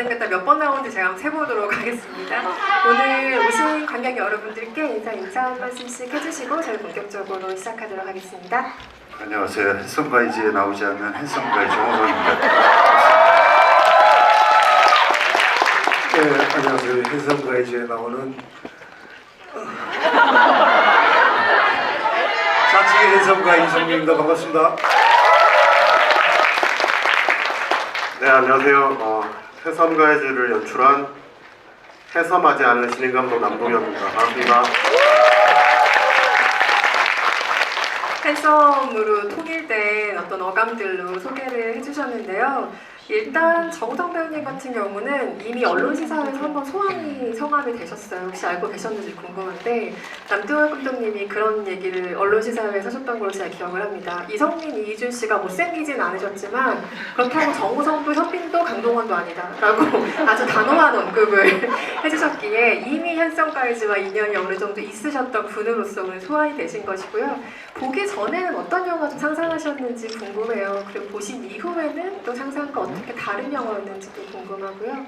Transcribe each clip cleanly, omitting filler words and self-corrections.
잘생겼다 몇 번 나오는지 제가 한번 세보도록 하겠습니다. 오늘 오신 관객 여러분들께 인사 한 말씀씩 해주시고 저희 본격적으로 시작하도록 하겠습니다. 안녕하세요. 핸섬가이즈에 나오지 않는 핸섬가이 정호성입니다. 네, 안녕하세요. 핸섬가이즈에 나오는 자칭의 핸섬가이 이성민입니다. 반갑습니다. 네, 안녕하세요. 해섬가이즈를 연출한 해섬하지 않은 신인감독 남동엽입니다. 반갑습니다. 핸섬으로 통일된 어떤 어감들로 소개를 해주셨는데요. 일단 정우성 배우님 같은 경우는 이미 언론시사회에서 한번 성함이 되셨어요. 혹시 알고 계셨는지 궁금한데 남동엽 감독님이 그런 얘기를 언론시사회에서 하셨던 걸로 제가 기억을 합니다. 이성민, 이희준 씨가 못생기진 않으셨지만 그렇다고 정우성도 현빈도 강동원도 아니다 라고 아주 단호한 언급을 해주셨기에 이미 핸섬가이즈와 인연이 어느 정도 있으셨던 분으로서 오늘 소환이 되신 것이고요. 보기 전에는 어떤 영화 좀 상상하셨는지 궁금해요. 그리고 보신 이후에는 또 상상과 어떻게 다른 영화였는지도 궁금하고요.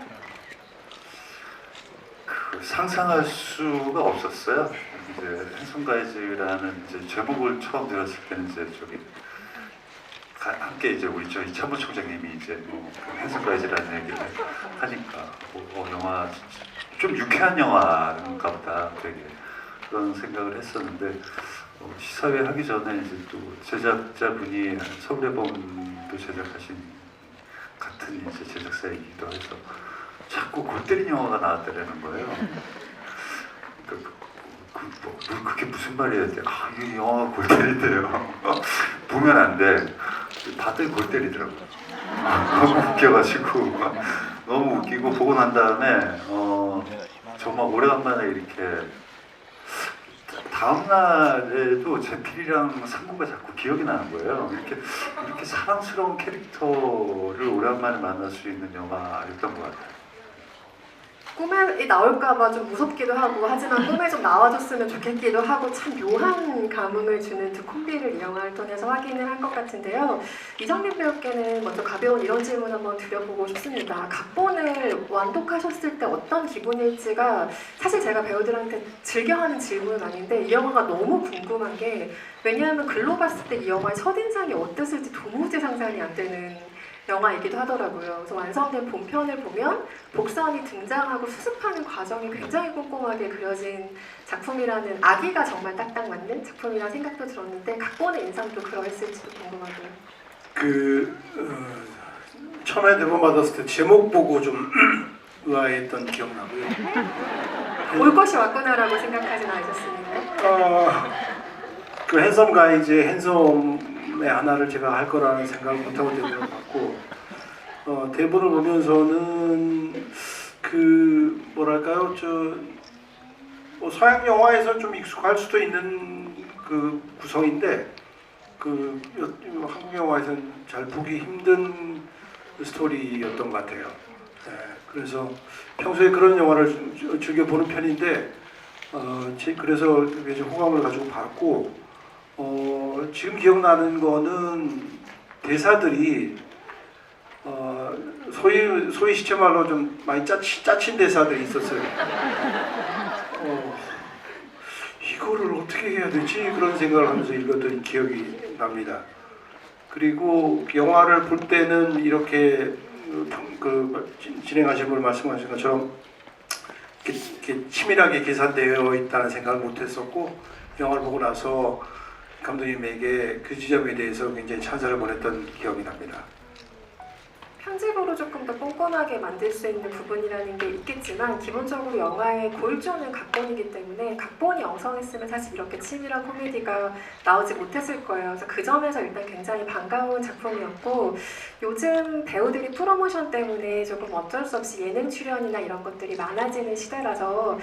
상상할 수가 없었어요. 이제 핸섬가이즈라는 이제 제목을 처음 들었을 때는 이제 저기 함께 이제 우리 저희 참모총장님이 이제 핸섬가이즈라는 얘기를 하니까 영화 좀 유쾌한 영화인가 보다 되게 그런 생각을 했었는데 시사회 하기 전에 이제 또 제작자분이 서울의 봄도 제작하신 같은 이제 제작사이기도 해서 자꾸 골 때린 영화가 나왔다라는 거예요. 그러니까 그게 무슨 말이에요? 이 영화가 골 때린대요. 보면 안 돼. 다들 골 때리더라고요. 너무 웃겨가지고 너무 웃기고 보고 난 다음에 정말 오래간만에 이렇게 다음 날에도 제필이랑 상구가 자꾸 기억이 나는 거예요. 이렇게 사랑스러운 캐릭터를 오랜만에 만날 수 있는 영화였던 것 같아요. 꿈에 나올까봐 좀 무섭기도 하고 하지만 꿈에 좀 나와줬으면 좋겠기도 하고 참 묘한 감흥을 주는 두 콤비를 이 영화를 통해서 확인을 한 것 같은데요. 이성민 배우께는 먼저 가벼운 이런 질문 한번 드려보고 싶습니다. 각본을 완독하셨을 때 어떤 기분일지가 사실 제가 배우들한테 즐겨하는 질문은 아닌데 이 영화가 너무 궁금한 게 왜냐하면 글로 봤을 때 이 영화의 첫인상이 어땠을지 도무지 상상이 안 되는 영화이기도 하더라고요. 그래서 완성된 본편을 보면 복선이 등장하고 수습하는 과정이 굉장히 꼼꼼하게 그려진 작품이라는 아기가 정말 딱딱 맞는 작품이라는 생각도 들었는데 각본의 인상도 그러했을지도 궁금하고요. 처음에 대본 받았을 때 제목 보고 좀 의아했던 기억나고요. 올 것이 왔구나라고 생각하진 않으셨습니까? 그 핸섬가이즈의 핸섬의 하나를 제가 할 거라는 생각을 못하고 대본을 봤고 대본을 보면서는 뭐랄까요, 서양 영화에서 좀 익숙할 수도 있는 그 구성인데 한국 영화에서는 잘 보기 힘든 스토리였던 것 같아요. 그래서 평소에 그런 영화를 즐겨 보는 편인데 그래서 되게 좀 호감을 가지고 봤고 지금 기억나는 거는 대사들이 소위 시체말로 좀 많이 짜친 대사들이 있었어요. 이거를 어떻게 해야 되지? 그런 생각을 하면서 읽었던 기억이 납니다. 그리고 영화를 볼 때는 이렇게 진행하신 분 말씀하신 것처럼 이렇게 치밀하게 계산되어 있다는 생각을 못했었고 영화를 보고 나서 감독님에게 그 지점에 대해서 굉장히 찬사를 보냈던 기억이 납니다. 편집으로 조금 더 꼼꼼하게 만들 수 있는 부분이라는 게 있겠지만 기본적으로 영화의 골조는 각본이기 때문에 각본이 엉성했으면 사실 이렇게 치밀한 코미디가 나오지 못했을 거예요. 그래서 그 점에서 일단 굉장히 반가운 작품이었고 요즘 배우들이 프로모션 때문에 조금 어쩔 수 없이 예능 출연이나 이런 것들이 많아지는 시대라서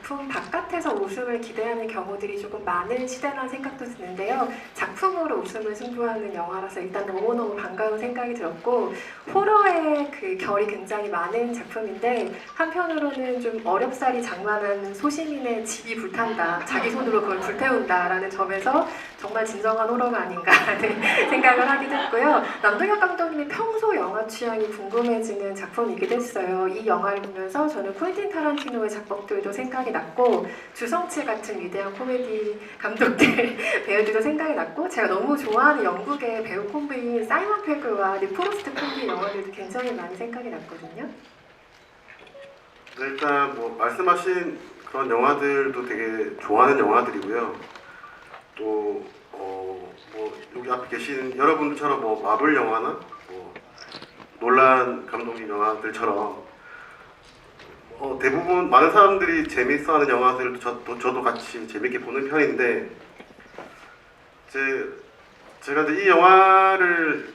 작품 바깥에서 웃음을 기대하는 경우들이 조금 많은 시대라는 생각도 드는데요. 작품으로 웃음을 승부하는 영화라서 일단 너무너무 반가운 생각이 들었고, 호러의 그 결이 굉장히 많은 작품인데 한편으로는 좀 어렵사리 장만한 소시민의 집이 불탄다, 자기 손으로 그걸 불태운다라는 점에서 정말 진정한 호러가 아닌가라는 생각을 하기도 했고요. 남동혁 감독님이 평소 영화 취향이 궁금해지는 작품이기도 했어요. 이 영화를 보면서 저는 퀸틴 타란티노의 작품들도 생각이 났고, 주성치 같은 위대한 코미디 감독들 배우들도 생각이 났고, 제가 너무 좋아하는 영국의 배우 콤비인 사이먼 페그와 리 프로스트 콤비 영화들도 굉장히 많이 생각이 났거든요. 네, 일단 뭐 말씀하신 그런 영화들도 되게 좋아하는 영화들이고요. 또 뭐 여기 앞에 계신 여러분들처럼 뭐 마블 영화나 뭐 놀란 감독님 영화들처럼 대부분 많은 사람들이 재밌어하는 영화들도 저도 같이 재밌게 보는 편인데, 제가 이제 이 영화를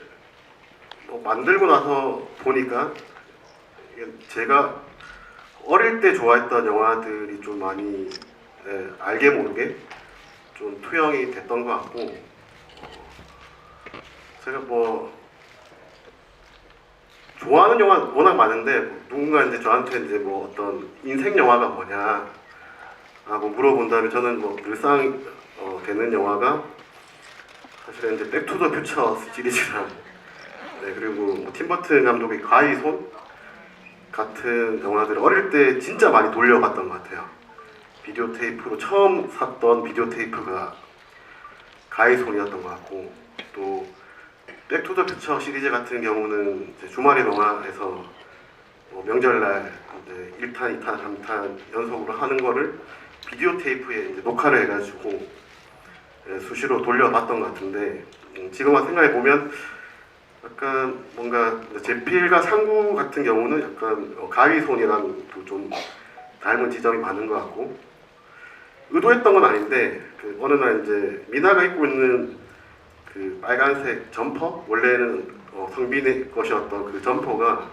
만들고 나서 보니까 이게 제가 어릴 때 좋아했던 영화들이 좀 많이 알게 모르게 좀 투영이 됐던 것 같고, 제가 뭐 좋아하는 영화 워낙 많은데 누군가 이제 저한테 이제 뭐 어떤 인생 영화가 뭐냐 뭐 물어본다면 저는 뭐 늘상 되는 영화가 사실은 이제 백투더 퓨처 시리즈랑 그리고 뭐 팀버튼 감독의 가히 손 같은 영화들을 어릴 때 진짜 많이 돌려봤던 것 같아요. 비디오 테이프로 처음 샀던 비디오 테이프가 가히 손이었던 것 같고, 또 백투더 퓨처 시리즈 같은 경우는 이제 주말의 영화에서 명절날 이제 1탄, 2탄, 3탄 연속으로 하는 거를 비디오 테이프에 이제 녹화를 해가지고 수시로 돌려봤던 것 같은데, 지금 와서 생각해 보면 약간 뭔가 제필과 상구 같은 경우는 약간 가위손이랑도 좀 닮은 지점이 많은 것 같고, 의도했던 건 아닌데 그 어느 날 이제 미나가 입고 있는 그 빨간색 점퍼, 원래는 성빈의 것이었던 그 점퍼가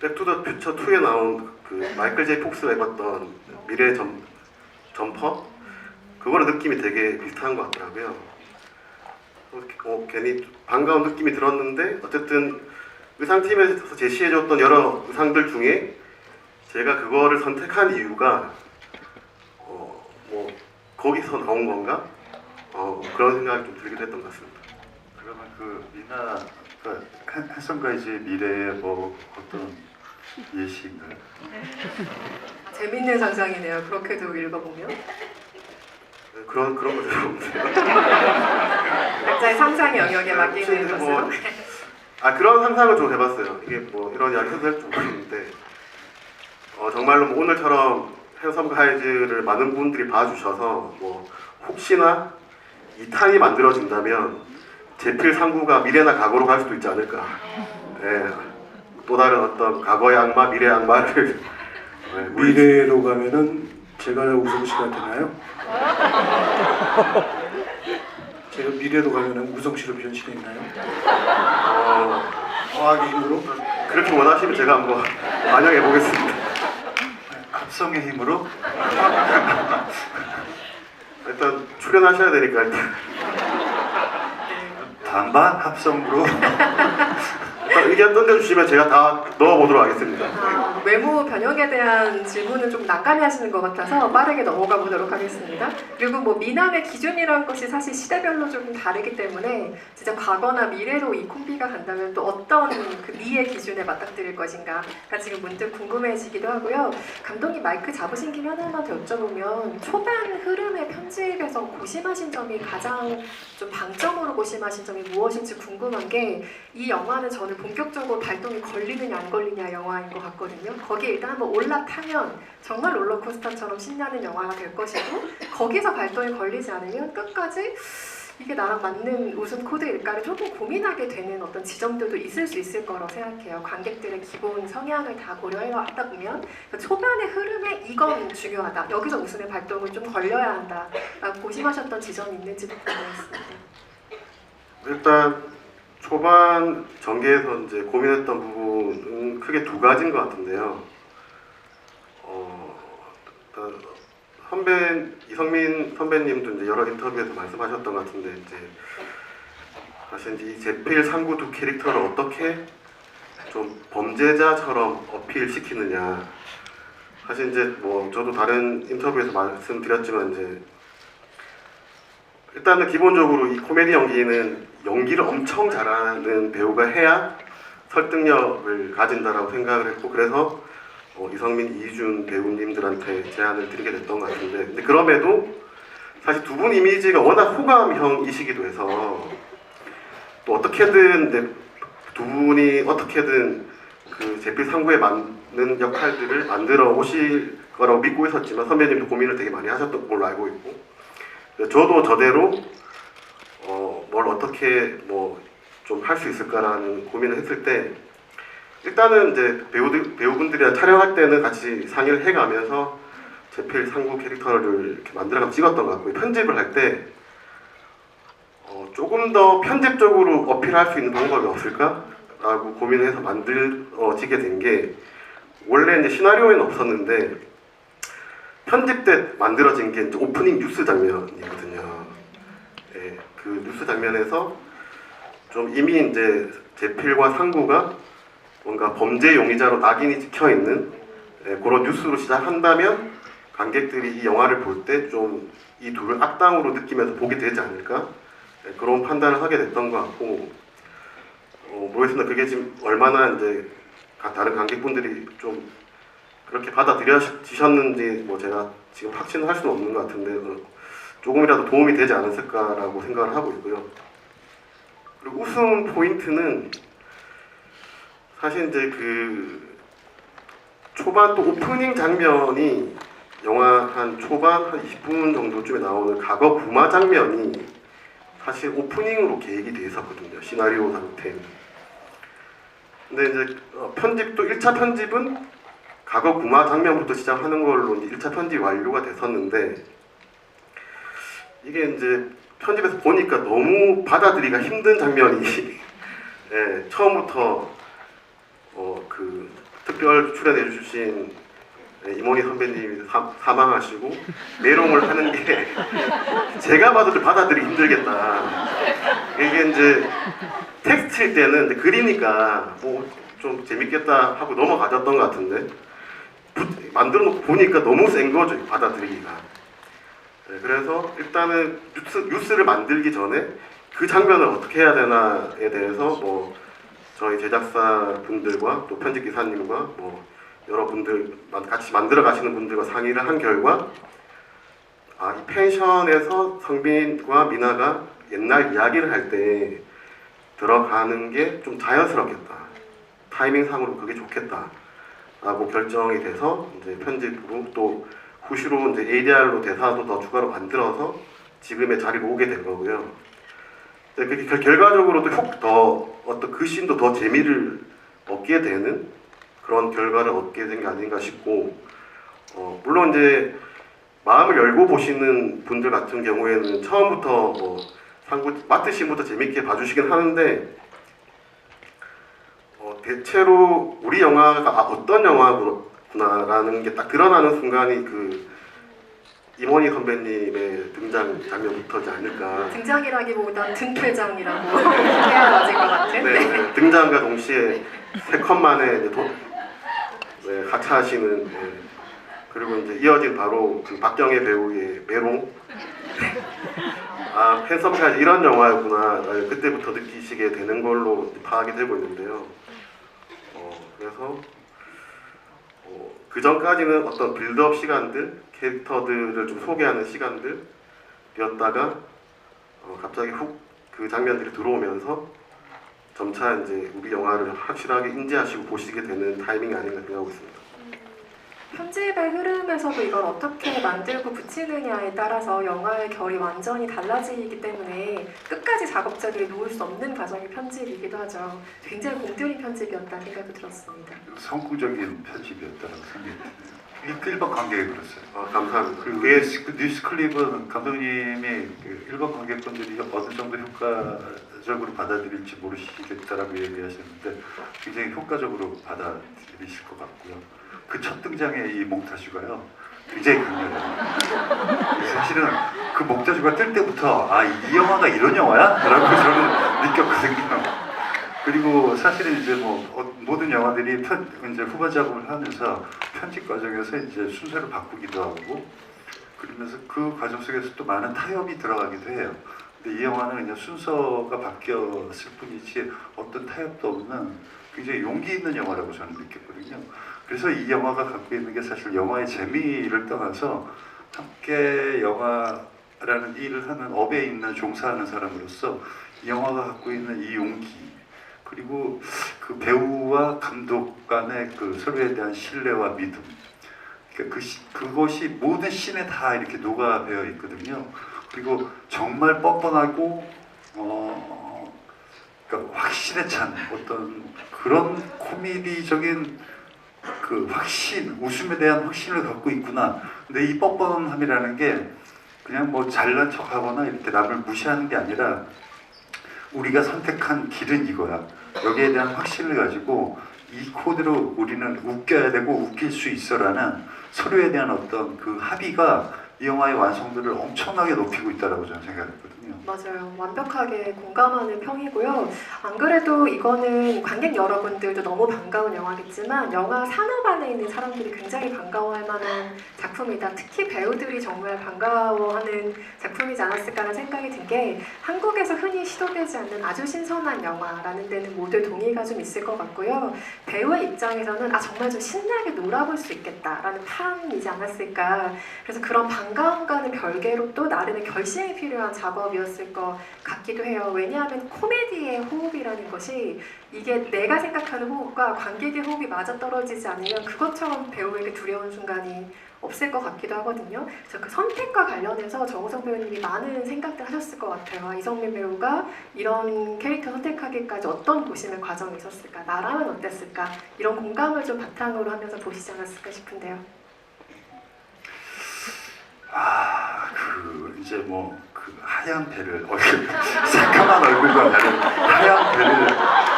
백투더 퓨처 2에 나온 그 마이클 제이 폭스가 입었던 미래 점퍼, 그거랑 느낌이 되게 비슷한 것 같더라고요. 괜히 반가운 느낌이 들었는데, 어쨌든 의상팀에서 제시해줬던 여러 의상들 중에 제가 그거를 선택한 이유가 뭐 거기서 나온 건가? 그런 생각이 좀 들기도 했던 것 같습니다. 그러면 그 미나 해성가이즈의 미래의 뭐 어떤 예시인가요? 재밌는 상상이네요. 그렇게도 읽어보면. 그런 거죠. 각자의 상상 영역에 맡기는 것으로. 그런 상상을 좀 해봤어요. 이게 뭐 이런 이야기 해도 될지 모르겠는데, 정말로 뭐 오늘처럼 해섬 가이즈를 많은 분들이 봐주셔서 뭐 혹시나 2탄이 만들어진다면 제필 상구가 미래나 과거로 갈 수도 있지 않을까. 또 다른 어떤 과거의 악마, 미래의 악마를 미래로 가면은 제가 우성 씨가 되나요? 제가 미래로 가면은 우성 씨로 변신했나요? 과학의 힘으로? 그렇게 원하시면 제가 한번 반영해 보겠습니다. 합성의 힘으로? 일단 출연하셔야 되니까 일단 반반 합성으로? 일단 의견 던져주시면 제가 다 넣어보도록 하겠습니다. 외모 변형에 대한 질문은 좀 난감해 하시는 것 같아서 빠르게 넘어가 보도록 하겠습니다. 그리고 뭐 미남의 기준이라는 것이 사실 시대별로 조금 다르기 때문에 진짜 과거나 미래로 이 콤비가 간다면 또 어떤 그 미의 기준에 맞닥뜨릴 것인가가 지금 문득 궁금해지기도 하고요. 감독님 마이크 잡으신 김에 하나만 더 여쭤보면, 초반 흐름의 편집에서 고심하신 점이 가장 좀 방점으로 고심하신 점이 무엇인지 궁금한 게, 이 영화는 저는 본격적으로 발동이 걸리느냐 안 걸리냐 영화인 것 같거든요. 거기에 일단 한번 올라타면 정말 롤러코스터처럼 신나는 영화가 될 것이고, 거기서 발동이 걸리지 않으면 끝까지 이게 나랑 맞는 웃음 코드일까를 조금 고민하게 되는 어떤 지점들도 있을 수 있을 거라고 생각해요. 관객들의 기본 성향을 다 고려해 왔다 보면 초반의 흐름에 이건 중요하다, 여기서 웃음의 발동을 좀 걸려야 한다 라고 고심하셨던 지점이 있는지도 궁금했습니다. 일단 초반 전개에서 이제 고민했던 부분은 크게 두 가지인 것 같은데요. 이성민 선배님도 이제 여러 인터뷰에서 말씀하셨던 것 같은데 이제 사실 이 제필 상구 두 캐릭터를 어떻게 좀 범죄자처럼 어필시키느냐. 사실 이제 뭐 저도 다른 인터뷰에서 말씀드렸지만 이제 일단은 기본적으로 이 코미디 연기는 연기를 엄청 잘하는 배우가 해야 설득력을 가진다라고 생각을 했고 그래서 이성민, 이준 배우님들한테 제안을 드리게 됐던 것 같은데 근데 그럼에도 사실 두 분 이미지가 워낙 호감형이시기도 해서 또 어떻게든 이제 두 분이 어떻게든 그 제필 상구에 맞는 역할들을 만들어 오실 거라고 믿고 있었지만 선배님도 고민을 되게 많이 하셨던 걸로 알고 있고 저도 저대로 뭘 어떻게 뭐 좀 할 수 있을까라는 고민을 했을 때 일단은 이제 배우분들이랑 촬영할 때는 같이 상의를 해가면서 제필 상구 캐릭터를 이렇게 만들어가면서 찍었던 것 같고요. 편집을 할 때 조금 더 편집적으로 어필할 수 있는 방법이 없을까라고 고민해서 만들어지게 된 게 원래 이제 시나리오에는 없었는데 편집 때 만들어진 게 이제 오프닝 뉴스 장면이거든요. 네, 그 뉴스 장면에서 좀 이미 이제 제필과 상구가 뭔가 범죄 용의자로 낙인이 찍혀 있는 그런 뉴스로 시작한다면 관객들이 이 영화를 볼 때 좀 이 둘을 악당으로 느끼면서 보게 되지 않을까 그런 판단을 하게 됐던 것 같고 모르겠습니다. 그게 지금 얼마나 이제 다른 관객분들이 좀 그렇게 받아들여지셨는지 뭐 제가 지금 확신할 수는 없는 것 같은데 조금이라도 도움이 되지 않았을까라고 생각을 하고 있고요. 그리고 웃음 포인트는 사실 이제 그 초반 또 오프닝 장면이 영화 한 초반 한 20분 정도쯤에 나오는 과거 구마 장면이 사실 오프닝으로 계획이 돼 있었거든요. 시나리오 상태. 근데 이제 편집도 1차 편집은 과거 구마 장면부터 시작하는 걸로 이제 1차 편집 완료가 됐었는데 이게 이제 편집에서 보니까 너무 받아들이기가 힘든 장면이 예, 처음부터 그 특별 출연해 주신 이모니 선배님이 사망하시고 메롱을 하는 게 제가 봐도 받아들이기 힘들겠다. 이게 이제 텍스트일 때는 이제 글이니까 뭐 좀 재밌겠다 하고 넘어가졌던 것 같은데 만들어 놓고 보니까 너무 센 거죠, 받아들이기가. 네, 그래서 일단은 뉴스를 만들기 전에 그 장면을 어떻게 해야 되나에 대해서 뭐 저희 제작사 분들과 또 편집 기사님과 뭐 여러분들 같이 만들어 가시는 분들과 상의를 한 결과 이 펜션에서 성빈과 미나가 옛날 이야기를 할 때 들어가는 게 좀 자연스럽겠다. 타이밍상으로 그게 좋겠다. 라고 결정이 돼서 이제 편집으로 또 후시로 이제 ADR로 대사도 더 추가로 만들어서 지금의 자리로 오게 된 거고요. 그 결과적으로도 더 어떤 그 씬도 더 재미를 얻게 되는 그런 결과를 얻게 된 게 아닌가 싶고 물론 이제 마음을 열고 보시는 분들 같은 경우에는 처음부터 상구 마트 씬부터 재밌게 봐주시긴 하는데 대체로 우리 영화가 어떤 영화구나라는 게 딱 드러나는 순간이 그 이모니 선배님의 등장 장면부터지 않을까. 등장이라기보다 등퇴장이라고 해야 맞을 것 같은. 네, 등장과 동시에 3컷 만에 이제 네, 하차하시는 그리고 이제 이어진 바로 그 박경혜 배우의 메롱. 팬서비스가 이런 영화였구나. 그때부터 느끼시게 되는 걸로 파악이 되고 있는데요. 그래서 그 전까지는 어떤 빌드업 시간들, 캐릭터들을 좀 소개하는 시간들이었다가 갑자기 훅 그 장면들이 들어오면서 점차 이제 우리 영화를 확실하게 인지하시고 보시게 되는 타이밍이 아닌가 생각하고 있습니다. 편집의 흐름에서도 이걸 어떻게 만들고 붙이느냐에 따라서 영화의 결이 완전히 달라지기 때문에 끝까지 작업자들이 놓을 수 없는 과정이 편집이기도 하죠. 굉장히 공들인 편집이었다는 생각이 들었습니다. 성구적인 편집이었다고 생각이 드네요. 이게 일반 관객이 그랬어요. 감사합니다. 그리고 그 뉴스 클립은 감독님이 그 일반 관객분들이 어느 정도 효과적으로 받아들일지 모르시겠다라고 얘기하셨는데 굉장히 효과적으로 받아들이실 것 같고요. 그 첫 등장의 이 몽타주가요. 굉장히 강렬해요. 사실은 그 목자주가 뜰 때부터 아, 이 영화가 이런 영화야? 라고 저는 느꼈거든요. 그리고 사실은 이제 뭐 모든 영화들이 이제 후반 작업을 하면서 편집 과정에서 이제 순서를 바꾸기도 하고 그러면서 그 과정 속에서 또 많은 타협이 들어가기도 해요. 근데 이 영화는 그냥 순서가 바뀌었을 뿐이지 어떤 타협도 없는 굉장히 용기 있는 영화라고 저는 느꼈거든요. 그래서 이 영화가 갖고 있는 게 사실 영화의 재미를 떠나서 함께 영화라는 일을 하는 업에 있는 종사하는 사람으로서 이 영화가 갖고 있는 이 용기 그리고 그 배우와 감독 간의 그 서로에 대한 신뢰와 믿음 그러니까 그것이 모든 씬에 다 이렇게 녹아 배어 있거든요. 그리고 정말 뻔뻔하고 그러니까 확신에 찬 어떤 그런 코미디적인 그 확신, 웃음에 대한 확신을 갖고 있구나. 근데 이 뻔뻔함이라는 게 그냥 뭐 잘난 척하거나 이렇게 남을 무시하는 게 아니라 우리가 선택한 길은 이거야. 여기에 대한 확신을 가지고 이 코드로 우리는 웃겨야 되고 웃길 수 있어라는 서로에 대한 어떤 그 합의가 이 영화의 완성도를 엄청나게 높이고 있다고 저는 생각했거든요. 맞아요. 완벽하게 공감하는 평이고요. 안 그래도 이거는 관객 여러분들도 너무 반가운 영화겠지만 영화 산업 안에 있는 사람들이 굉장히 반가워할 만한 작품이다. 특히 배우들이 정말 반가워하는 작품이지 않았을까라는 생각이 든 게 한국에서 흔히 시도되지 않는 아주 신선한 영화라는 데는 모두 동의가 좀 있을 것 같고요. 배우의 입장에서는 아 정말 좀 신나게 놀아볼 수 있겠다라는 판이지 않았을까. 그래서 그런 반가움과는 별개로 또 나름의 결심이 필요한 작업이었을 것 같기도 해요. 왜냐하면 코미디의 호흡이라는 것이 이게 내가 생각하는 호흡과 관객의 호흡이 맞아떨어지지 않으면 그것처럼 배우에게 두려운 순간이 없을 것 같기도 하거든요. 그래서 그 선택과 관련해서 정우성 배우님이 많은 생각들 하셨을 것 같아요. 이성민 배우가 이런 캐릭터 선택하기까지 어떤 고심의 과정이 있었을까? 나라면 어땠을까? 이런 공감을 좀 바탕으로 하면서 보시지 않았을까 싶은데요. 이제 뭐 그 하얀 배를 새까만 얼굴과 다른 하얀 배를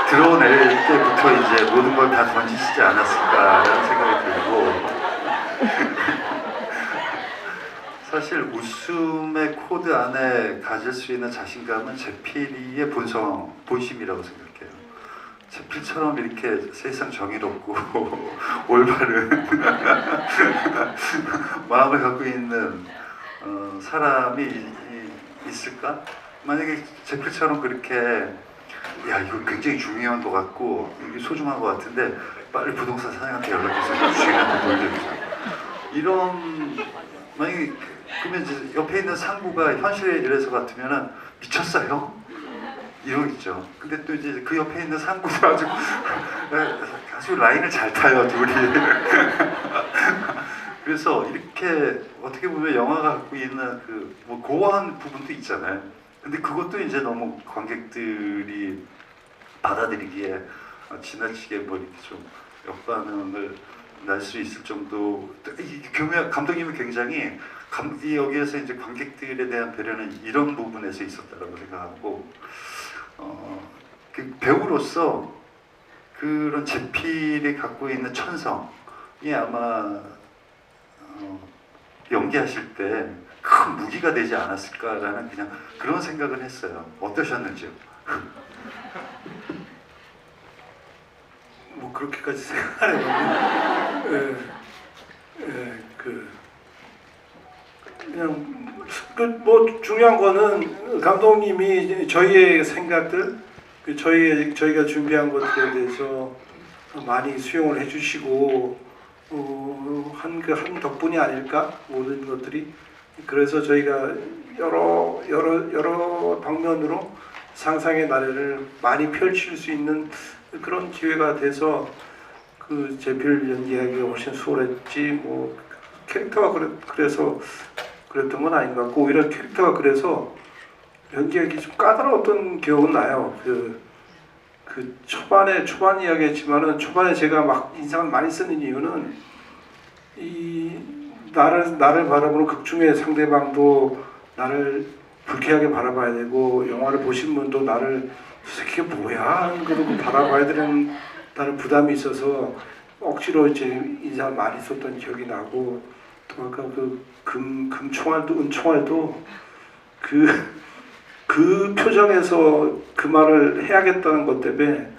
드러낼 때부터 이제 모든 걸 다 던지시지 않았을까라는 생각이 들고 사실 웃음의 코드 안에 가질 수 있는 자신감은 제필이의 본심이라고 생각해요. 제필처럼 이렇게 세상 정의롭고 올바른 마음을 갖고 있는 사람이 있을까? 만약에 제필처럼 그렇게 야 이거 굉장히 중요한 것 같고 이게 소중한 것 같은데 빨리 부동산 사장한테 연락해서 주인한테 돌려주자. 이런 만약에 그러면 이제 옆에 있는 상부가 현실의 일에서 같으면은 미쳤어요? 이러겠죠. 근데 또 이제 그 옆에 있는 상부도 아주 라인을 잘 타요 둘이. 그래서 이렇게 어떻게 보면 영화가 갖고 있는 그 뭐 고어한 부분도 있잖아요. 근데 그것도 이제 너무 관객들이 받아들이기에 지나치게 뭐 이렇게 좀 역반응을 날 수 있을 정도. 감독님은 굉장히 여기에서 이제 관객들에 대한 배려는 이런 부분에서 있었다라고 생각하고 그 배우로서 그런 제필이 갖고 있는 천성이 아마 연기하실 때 큰 무기가 되지 않았을까라는 그냥 그런 생각을 했어요. 어떠셨는지요? 뭐 그렇게까지 생각하는 그냥 뭐 중요한 거는 감독님이 저희의 생각들, 저희가 준비한 것들에 대해서 많이 수용을 해주시고 한 덕분이 아닐까 모든 것들이. 그래서 저희가 여러 방면으로 상상의 나래를 많이 펼칠 수 있는 그런 기회가 돼서 그 제필 연기하기가 훨씬 수월했지 뭐 캐릭터가 그래서 그랬던 건 아닌 것 같고 오히려 캐릭터가 그래서 연기하기 좀 까다로웠던 기억은 나요. 그 초반 이야기했지만은 초반에 제가 막 인상을 많이 쓰는 이유는 이 나를 바라보는 극중의 상대방도 나를 불쾌하게 바라봐야 되고 영화를 보신 분도 나를 이게 뭐야 그러고 바라봐야 되는 나는 부담이 있어서 억지로 이제 인상을 많이 썼던 기억이 나고 또 아까 그 금총알도 은총알도 그 표정에서 그 말을 해야겠다는 것 때문에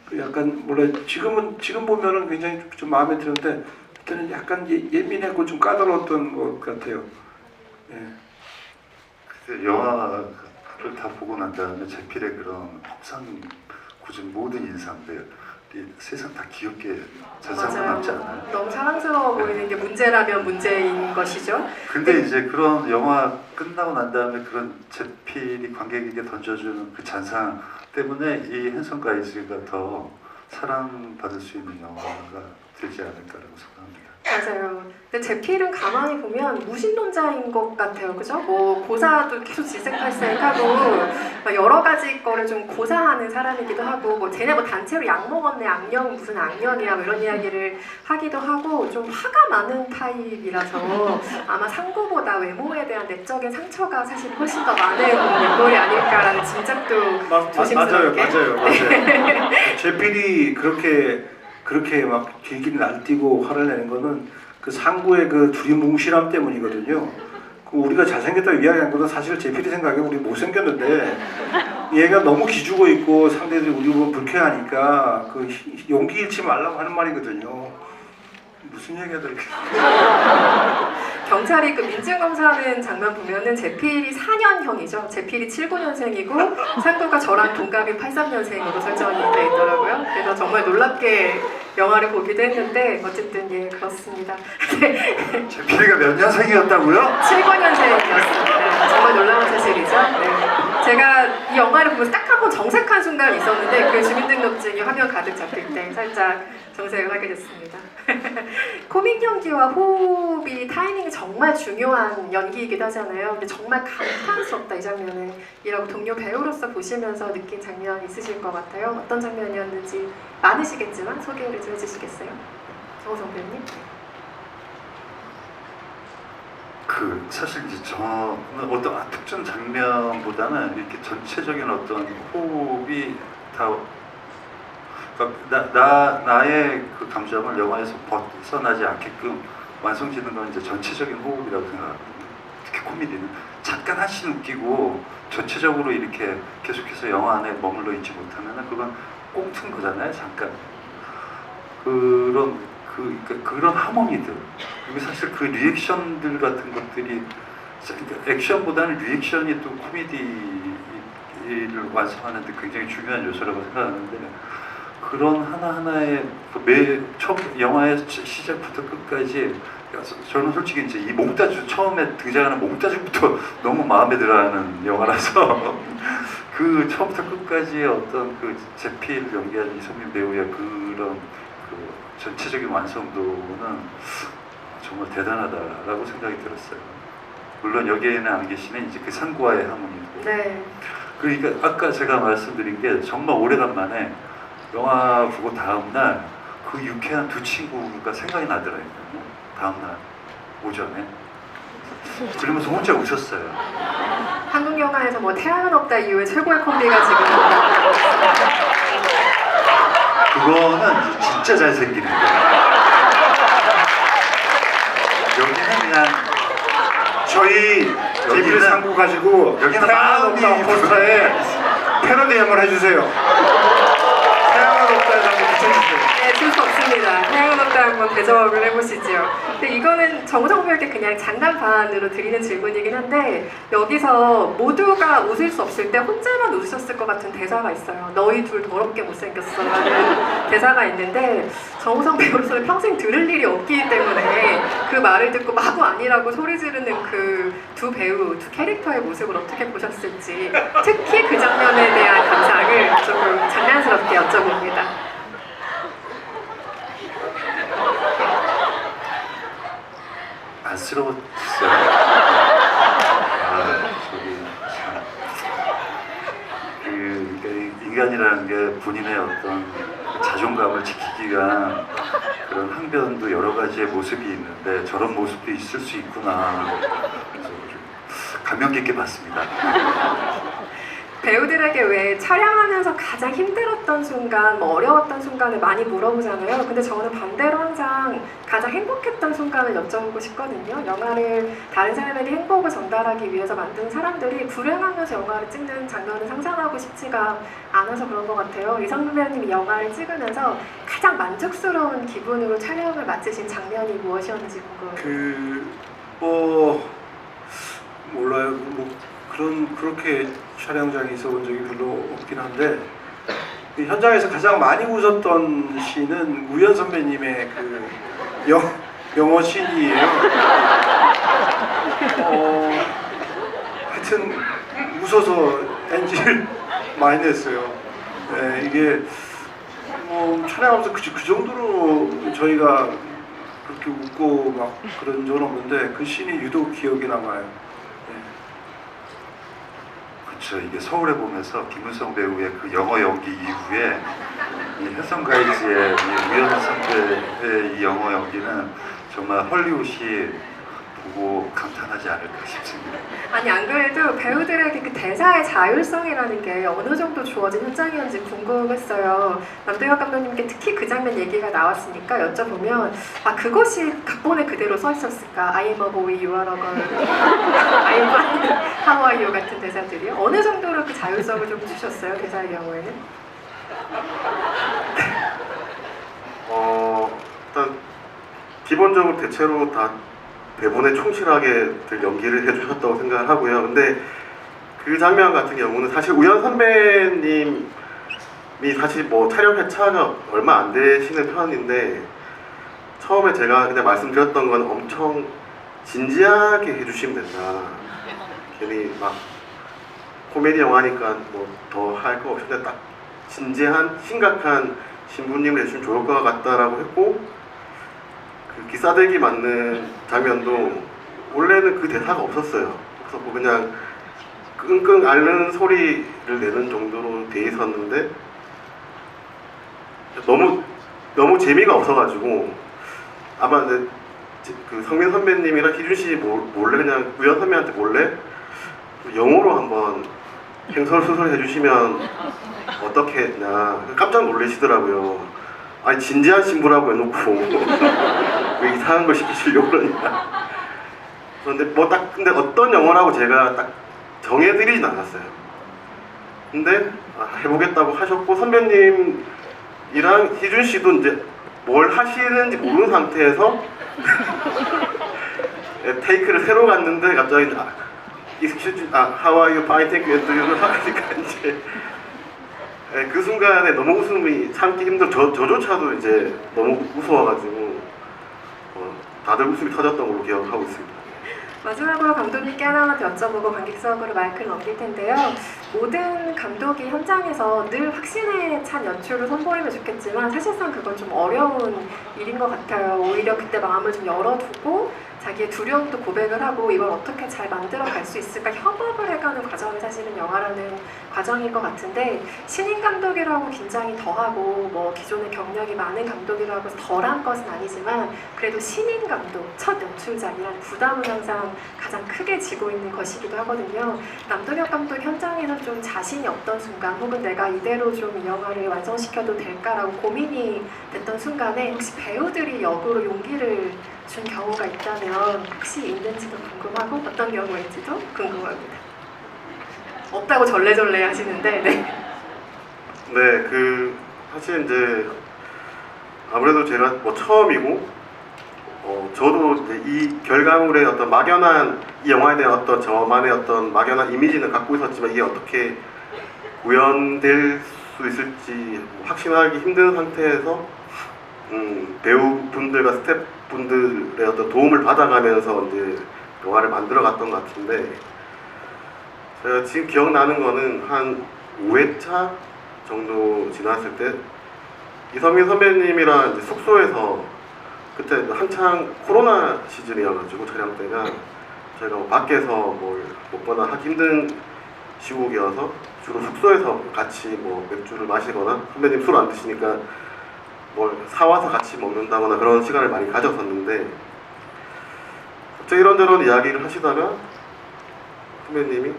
그 약간 몰라 지금 보면은 굉장히 좀 마음에 드는데 그때는 약간 예민했고 좀 까다로웠던 것 같아요. 예. 그때 영화를 다 보고 난 다음에 제필의 그런 혹상 굳은 모든 인상들 이 세상 다 귀엽게 잔상으로 남지 않아요? 너무 사랑스러워 보이는 게 문제라면 문제인 것이죠. 근데 이제 그런 영화 끝나고 난 다음에 그런 제필이 관객에게 던져주는 그 잔상 때문에 이 핸섬 가이즈가 더 사랑받을 수 있는 영화가 되지 않을까라고 생각합니다. 맞아요. 근데 제필은 가만히 보면 무신론자인 것 같아요. 그죠? 뭐 고사도 계속 질색팔색하고 여러 가지 거를 좀 고사하는 사람이기도 하고 뭐 쟤네 뭐 단체로 약 먹었네 악령 무슨 악령이야 뭐 이런 이야기를 하기도 하고 좀 화가 많은 타입이라서 아마 상고보다 외모에 대한 내적인 상처가 사실 훨씬 더 많은 인물이 아닐까라는 짐작도 조심스럽게. 맞아요. 제필이 그렇게 막 길길 날뛰고 화를 내는 거는 그 상구의 그 둘이 뭉실함 때문이거든요. 그 우리가 잘생겼다고 이야기한 것은 사실 제필이 생각에 우리 못생겼는데 얘가 너무 기죽어 있고 상대들이 우리 보면 불쾌하니까 그 용기 잃지 말라고 하는 말이거든요. 무슨 얘기해야 될까? 경찰이 그 민증검사하는 장면 보면은 제필이 4년형이죠. 제필이 79년생이고 상구가 저랑 동갑인 83년생으로 설정이 돼 있더라고요. 그래서 정말 놀랍게 영화를 보기도 했는데 어쨌든 예 그렇습니다. 제필이가 몇 년생이었다고요? 79년생이었습니다. 정말 놀라운 사실이죠. 네. 제가 이 영화를 보면서 딱 한 번 정색한 순간이 있었는데 그 주민등록증이 화면 가득 잡힐 때 살짝 정색을 하게 됐습니다. 코믹 연기와 호흡이 타이밍이 정말 중요한 연기이기도 하잖아요. 근데 정말 감탄스럽다 이 장면은 이라고 동료 배우로서 보시면서 느낀 장면 있으실 것 같아요. 어떤 장면이었는지 많으시겠지만 소개를 좀 해주시겠어요? 정우성 배우님? 그 사실 이제 저는 어떤 특정 장면보다는 이렇게 전체적인 어떤 호흡이 다 그러니까 나의 그 감정을 영화에서 벗어나지 않게끔 완성짓는 건 이제 전체적인 호흡이라고 생각하거든요. 특히 코미디는 잠깐 한씬 웃기고 전체적으로 이렇게 계속해서 영화 안에 머물러 있지 못하면은 그건 꽁튼 거잖아요. 잠깐 그런 하모니들 그리고 사실 그 리액션들 같은 것들이 그러니까 액션보다는 리액션이 또 코미디를 완성하는 데 굉장히 중요한 요소라고 생각하는데 그런 하나하나의 처음 영화의 시작부터 끝까지 저는 솔직히 이제 이 몽따주 처음에 등장하는 몽따주부터 너무 마음에 들어하는 영화라서 그 처음부터 끝까지의 어떤 그 제필 연기한 이성민 배우의 그런 그 전체적인 완성도는 정말 대단하다라고 생각이 들었어요. 물론 여기에는 안 계시는 이제 그 상구와의 하모니도. 네. 그러니까 아까 제가 말씀드린 게 정말 오래간만에 영화 보고 다음날 그 유쾌한 두 친구가 생각이 나더라고요. 다음날 오전에. 그러면서 혼자 웃었어요. 한국 영화에서 뭐 태양은 없다 이후에 최고의 콤비가 지금 그거는 이제 진짜 잘생기는 거예요. 여기는 그냥 저희 제필 상구 가지고 여기는 태양은 없다 마음이 포스터에 패러디 한번 해주세요. 태양은 없다에 한번 붙여주세요. 네, 줄 수 없습니다. 태양은 없다 한번 대적을 해보시죠. 근데 이거는 정우성 배우께 그냥 장난 반으로 드리는 질문이긴 한데 여기서 모두가 웃을 수 없을 때 혼자만 웃으셨을 것 같은 대사가 있어요. 너희 둘 더럽게 못생겼어 라는 대사가 있는데 정우성 배우로서는 평생 들을 일이 없기 때문에 그 말을 듣고 마구 아니라고 소리 지르는 그 두 배우, 두 캐릭터의 모습을 어떻게 보셨을지 특히 그 장면에 대한 감상을 조금 장난스럽게 여쭤봅니다. 안쓰러웠어요. 저기 참. 그러니까 인간이라는 게 본인의 어떤 자존감을 지키기 위한 그런 항변도 여러 가지의 모습이 있는데 저런 모습도 있을 수 있구나. 그래서 좀 감명 깊게 봤습니다. 배우들에게 왜 촬영하면서 가장 힘들었던 순간, 뭐 어려웠던 순간을 많이 물어보잖아요. 근데 저는 반대로 항상 가장 행복했던 순간을 여쭤보고 싶거든요. 영화를 다른 사람에게 행복을 전달하기 위해서 만든 사람들이 불행하면서 영화를 찍는 장면을 상상하고 싶지가 않아서 그런 것 같아요. 이성균 배우님이 영화를 찍으면서 가장 만족스러운 기분으로 촬영을 마치신 장면이 무엇이었는지 궁금해요. 몰라요. 그렇게 촬영장에 있어본 적이 별로 없긴 한데 그 현장에서 가장 많이 웃었던 씬은 우연 선배님의 그 영어 씬이에요. 하여튼 웃어서 NG를 많이 냈어요. 네, 이게 촬영하면서 그 정도로 저희가 그렇게 웃고 막 그런 적은 없는데 그 씬이 유독 기억에 남아요. 그렇죠. 이게 서울에 보면서 김문성 배우의 그 영어 연기 이후에 이 혜성가이즈의 이 우연한 선배의 이 영어 연기는 정말 헐리우드이 보고 감탄하지 않을까 싶습니다. 아니 안 그래도 배우들에게 그 대사의 자율성이라는 게 어느 정도 주어진 현장이었는지 궁금했어요. 남도혁 감독님께 특히 그 장면 얘기가 나왔으니까 여쭤보면 아 그것이 각본에 그대로 써 있었을까? I am a boy, you are a girl. I am how are you 같은 대사들이요. 어느 정도로 그 자율성을 좀 주셨어요? 대사의 경우에는? 일단 기본적으로 대체로 다 대본에 충실하게 연기를 해주셨다고 생각을 하고요. 근데 그 장면 같은 경우는 사실 우연 선배님이 사실 뭐 촬영 회차가 얼마 안 되시는 편인데 처음에 제가 그냥 말씀드렸던 건 엄청 진지하게 해주시면 된다. 괜히 막 코미디 영화니까 뭐 더 할 거 없이 그냥 딱 진지한 심각한 신부님을 해주시면 좋을 것 같다라고 했고 그 기싸대기 맞는 장면도 원래는 그 대사가 없었어요. 그래서 뭐 그냥 끙끙 앓는 소리를 내는 정도로 돼 있었는데 너무 재미가 없어가지고 아마 그 성민 선배님이랑 희준 씨 몰래 그냥 우연 선배한테 몰래 영어로 한번 횡설수설 해주시면 어떻겠냐 깜짝 놀라시더라고요. 아니 진지한 신부라고 해놓고 왜 이상한 걸 시키시려고 그러냐. 그런데 근데 어떤 영어라고 제가 딱 정해드리진 않았어요. 근데 해보겠다고 하셨고 선배님이랑 희준 씨도 이제 뭘 하시는지 모르는 상태에서 테이크를 새로 갔는데 갑자기 How are you? Fine, thank you. 이걸 하니까 이제 그 순간에 너무 웃음이 참기 힘들어 저조차도 이제 너무 무서워가지고 다들 웃음이 터졌던 걸로 기억하고 있습니다. 마지막으로 감독님께 하나만 더 여쭤보고 관객석으로 마이크를 넘길 텐데요. 모든 감독이 현장에서 늘 확신에 찬 연출을 선보이면 좋겠지만 사실상 그건 좀 어려운 일인 것 같아요. 오히려 그때 마음을 좀 열어두고 자기의 두려움도 고백을 하고 이걸 어떻게 잘 만들어 갈 수 있을까 협업을 해가는 과정이 사실은 영화라는 과정인 것 같은데 신인 감독이라고 긴장이 더하고 뭐 기존에 경력이 많은 감독이라고 해서 덜한 것은 아니지만 그래도 신인 감독, 첫 연출자이란 부담은 항상 가장 크게 지고 있는 것이기도 하거든요. 남도혁 감독 현장에서 좀 자신이 없던 순간 혹은 내가 이대로 좀 이 영화를 완성시켜도 될까라고 고민이 됐던 순간에 혹시 배우들이 역으로 용기를 준 경우가 있다면 혹시 있는지도 궁금하고 어떤 경우인지도 궁금합니다. 없다고 절레절레 하시는데 네. 네, 사실 이제 아무래도 제가 뭐 처음이고 저도 이제 이 결과물의 어떤 막연한 이 영화에 대한 어떤 저만의 어떤 막연한 이미지는 갖고 있었지만 이게 어떻게 구현될 수 있을지 확신하기 힘든 상태에서 배우분들과 스태프분들의 어떤 도움을 받아가면서 이제 영화를 만들어갔던 것 같은데 제가 지금 기억나는 거는 한 5회차 정도 지났을 때 이성민 선배님이랑 이제 숙소에서 그때 한창 코로나 시즌이어가지고 촬영 때가 저희가 뭐 밖에서 뭘 먹거나 하기 힘든 시국이어서 주로 숙소에서 같이 뭐 맥주를 마시거나 선배님 술 안 드시니까 뭘 사와서 같이 먹는다거나 그런 시간을 많이 가졌었는데 갑자기 이런저런 이야기를 하시다가 선배님이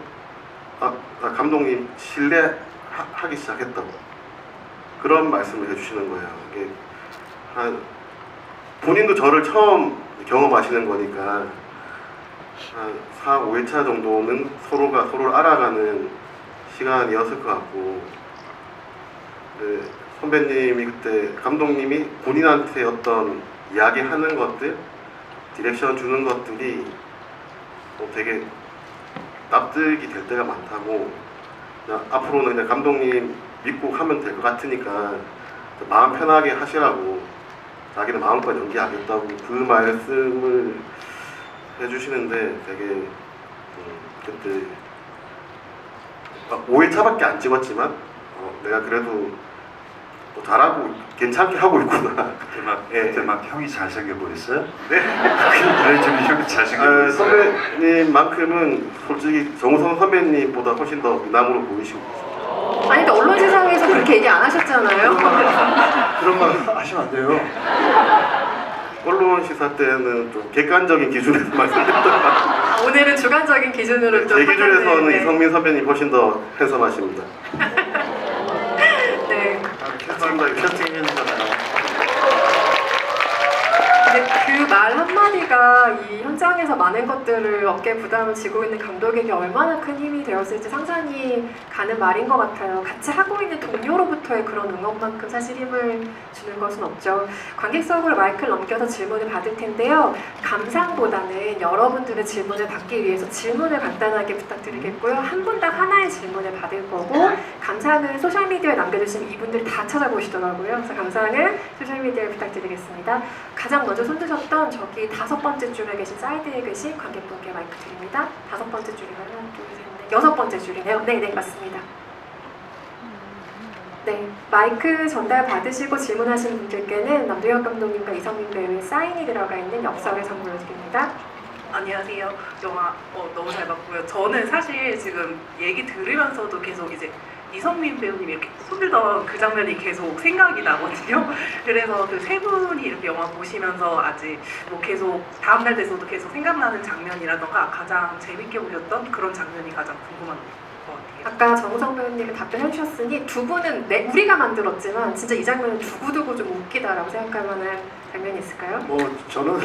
감독님 신뢰하기 시작했다고 그런 말씀을 해주시는 거예요. 이게 본인도 저를 처음 경험하시는 거니까 한 4, 5회차 정도는 서로가 서로를 알아가는 시간이었을 것 같고, 네, 선배님이 그때 감독님이 본인한테 어떤 이야기하는 것들, 디렉션 주는 것들이 되게 납득이 될 때가 많다고, 그냥 앞으로는 그냥 감독님 믿고 하면 될 것 같으니까 마음 편하게 하시라고, 자기는 마음껏 연기하겠다고 그 말씀을 해주시는데 되게 그때 5회차밖에 안 찍었지만 내가 그래도 잘하고 괜찮게 하고 있구나. 그때 막 형이 잘생겨 보였어요? 네. 그래 좀 형이 잘생겨 보였어요. 선배님만큼은 솔직히 정우성 선배님보다 훨씬 더 미남으로 보이시고 계세요. 아니 근데 언론 세상에서 그렇게 얘기 안 하셨잖아요. 그런 말 하시면 안 돼요. 언론 시사 때는 좀 객관적인 기준에서 말씀드렸던 것 같아요. 오늘은 주관적인 기준으로 좀 제 기준에서는 네. 이성민 선배님 훨씬 더 핸섬하십니다. 네. 캐스팅 현장에 근데 그 말 한마디가 이 현장에서 많은 것들을 어깨 부담을 지고 있는 감독에게 얼마나 큰 힘이 되었을지 상상이 가는 말인 것 같아요. 같이 하고 있는 동료로부터의 그런 응원만큼 사실 힘을 주는 것은 없죠. 관객석으로 마이크를 넘겨서 질문을 받을 텐데요. 감상보다는 여러분들의 질문을 받기 위해서 질문을 간단하게 부탁드리겠고요. 한 분당 하나의 질문을 받을 거고, 감상은 소셜미디어에 남겨주시면 이분들이 다 찾아보시더라고요. 그래서 감상은 소셜미디어에 부탁드리겠습니다. 가장 먼저 손드셨던 저기 5번째 줄에 계신 사이드에 계신 관객분께 마이크 드립니다. 5번째 줄이면 하나, 둘, 셋, 넷, 6번째 줄이네요. 네, 맞습니다. 네, 마이크 전달 받으시고 질문하신 분들께는 남도현 감독님과 이성민 배우의 사인이 들어가 있는 엽서를 선물로 드립니다. 안녕하세요. 영화 너무 잘 봤고요. 저는 사실 지금 얘기 들으면서도 계속 이제 이성민 배우님이 이렇게 손들던 그 장면이 계속 생각이 나거든요. 그래서 그 세 분이 이렇게 영화 보시면서 아직 뭐 계속 다음날 돼서도 계속 생각나는 장면이라던가 가장 재밌게 보셨던 그런 장면이 가장 궁금한 것 같아요. 아까 정우성 배우님이 답변해 주셨으니 두 분은 우리가 만들었지만 진짜 이 장면은 두고두고 좀 웃기다라고 생각할 만한 장면이 있을까요? 뭐 저는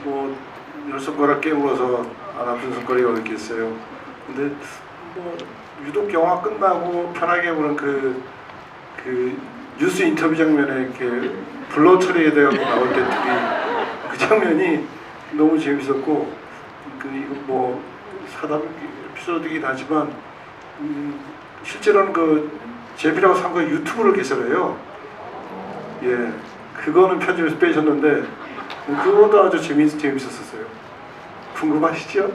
뭐 10손가락 깨물어서 안 아픈 손가락이 어디 있겠어요. 근데 뭐 유독 영화 끝나고 편하게 보는 그 뉴스 인터뷰 장면에 이렇게 블러 처리되어 나올 때 특히 그 장면이 너무 재밌었고, 이거 뭐 사담 에피소드이긴 하지만 실제로는 그 제비라고 산 거 유튜브를 개설해요. 예, 그거는 편집에서 빼셨는데 그것도 아주 재밌었어요. 궁금하시죠?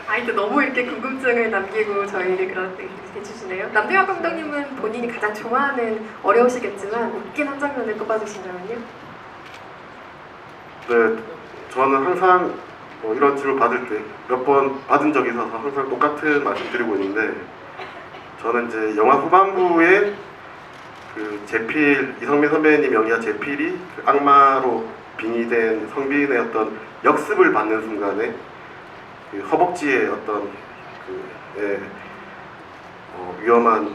아니 또 너무 이렇게 궁금증을 남기고 저희를 그렇게 해주시네요. 남도현 감독님은 본인이 가장 좋아하는, 어려우시겠지만 웃긴 한 장면을 꼽아주신다면요? 네, 저는 항상 이런 질문 받을 때 몇 번 받은 적이 있어서 항상 똑같은 말씀 드리고 있는데, 저는 이제 영화 후반부에 그 제필, 이성민 선배님 연기한 제필이 그 악마로 빙의된 성빈의 어떤 역습을 받는 순간에 그 허벅지에 어떤 위험한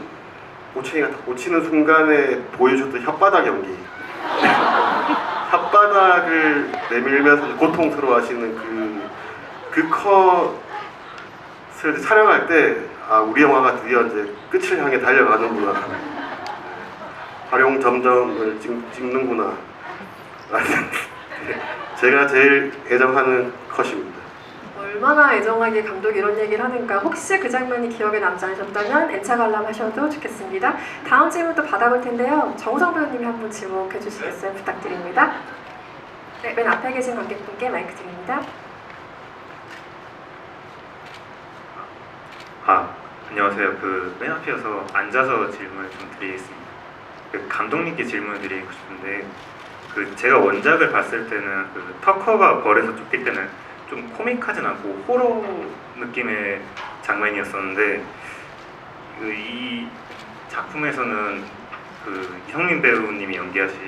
꼬챙이가 딱 꽂히는 순간에 보여줬던 혓바닥 연기. 혓바닥을 내밀면서 고통스러워하시는 그 컷을 촬영할 때 우리 영화가 드디어 이제 끝을 향해 달려가는구나. 활용 점점을 찍는구나. 제가 제일 애정하는 컷입니다. 얼마나 애정하게 감독이 이런 얘기를 하는가. 혹시 그 장면이 기억에 남지 않으셨다면 N차 관람하셔도 좋겠습니다. 다음 질문도 받아볼 텐데요. 정우성 배우님이 한번 지목해 주시겠어요? 부탁드립니다. 네, 맨 앞에 계신 관객분께 마이크 드립니다. 안녕하세요. 맨 앞이어서 앉아서 질문을 좀 드리겠습니다. 감독님께 질문을 드리고 싶은데, 제가 원작을 봤을 때는 터커가 벌에서 쫓길 때는 좀 코믹하진 않고 호러 느낌의 장면이었었는데, 이 작품에서는 이성민 배우님이 연기하신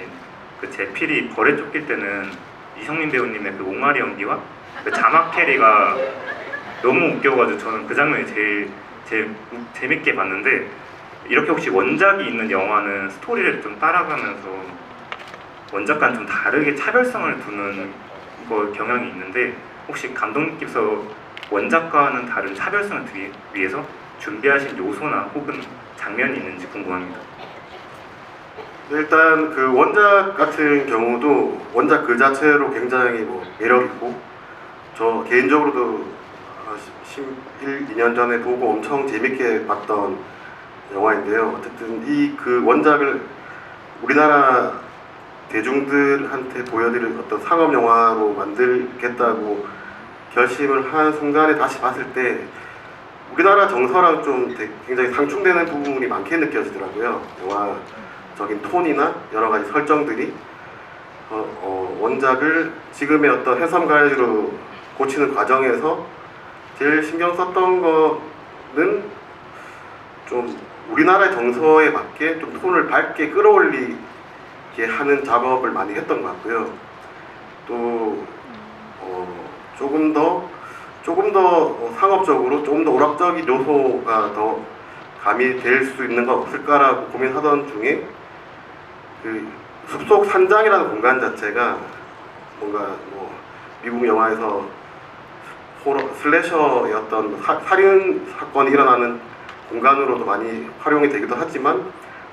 제필이 벌에 쫓길 때는 이성민 배우님의 옹알이 연기와 자막 캐리가 너무 웃겨가지고 저는 그 장면이 제일 재밌게 봤는데, 이렇게 혹시 원작이 있는 영화는 스토리를 좀 따라가면서 원작과는 좀 다르게 차별성을 두는 거 경향이 있는데, 혹시 감독님께서 원작과는 다른 차별성을 두기 위해서 준비하신 요소나 혹은 장면이 있는지 궁금합니다. 일단 그 원작 같은 경우도 원작 그 자체로 굉장히 뭐 매력 있고, 저 개인적으로도 11, 2년 전에 보고 엄청 재밌게 봤던 영화인데요. 어쨌든 이 그 원작을 우리나라 대중들한테 보여드릴 어떤 상업 영화로 만들겠다고 결심을 한 순간에 다시 봤을 때 우리나라 정서랑 좀 굉장히 상충되는 부분이 많게 느껴지더라고요. 영화적인 톤이나 여러 가지 설정들이 원작을 지금의 어떤 해석 가이드로 고치는 과정에서 제일 신경 썼던 거는 좀 우리나라의 정서에 맞게 좀 톤을 밝게 끌어올리게 하는 작업을 많이 했던 것 같고요. 또 조금 더 상업적으로 조금 더 오락적인 요소가 더 가미될 수 있는 건 없을까라고 고민하던 중에 그 숲속 산장이라는 공간 자체가 뭔가 뭐 미국 영화에서 호러 슬래셔의 어떤 살인 사건이 일어나는 공간으로도 많이 활용이 되기도 하지만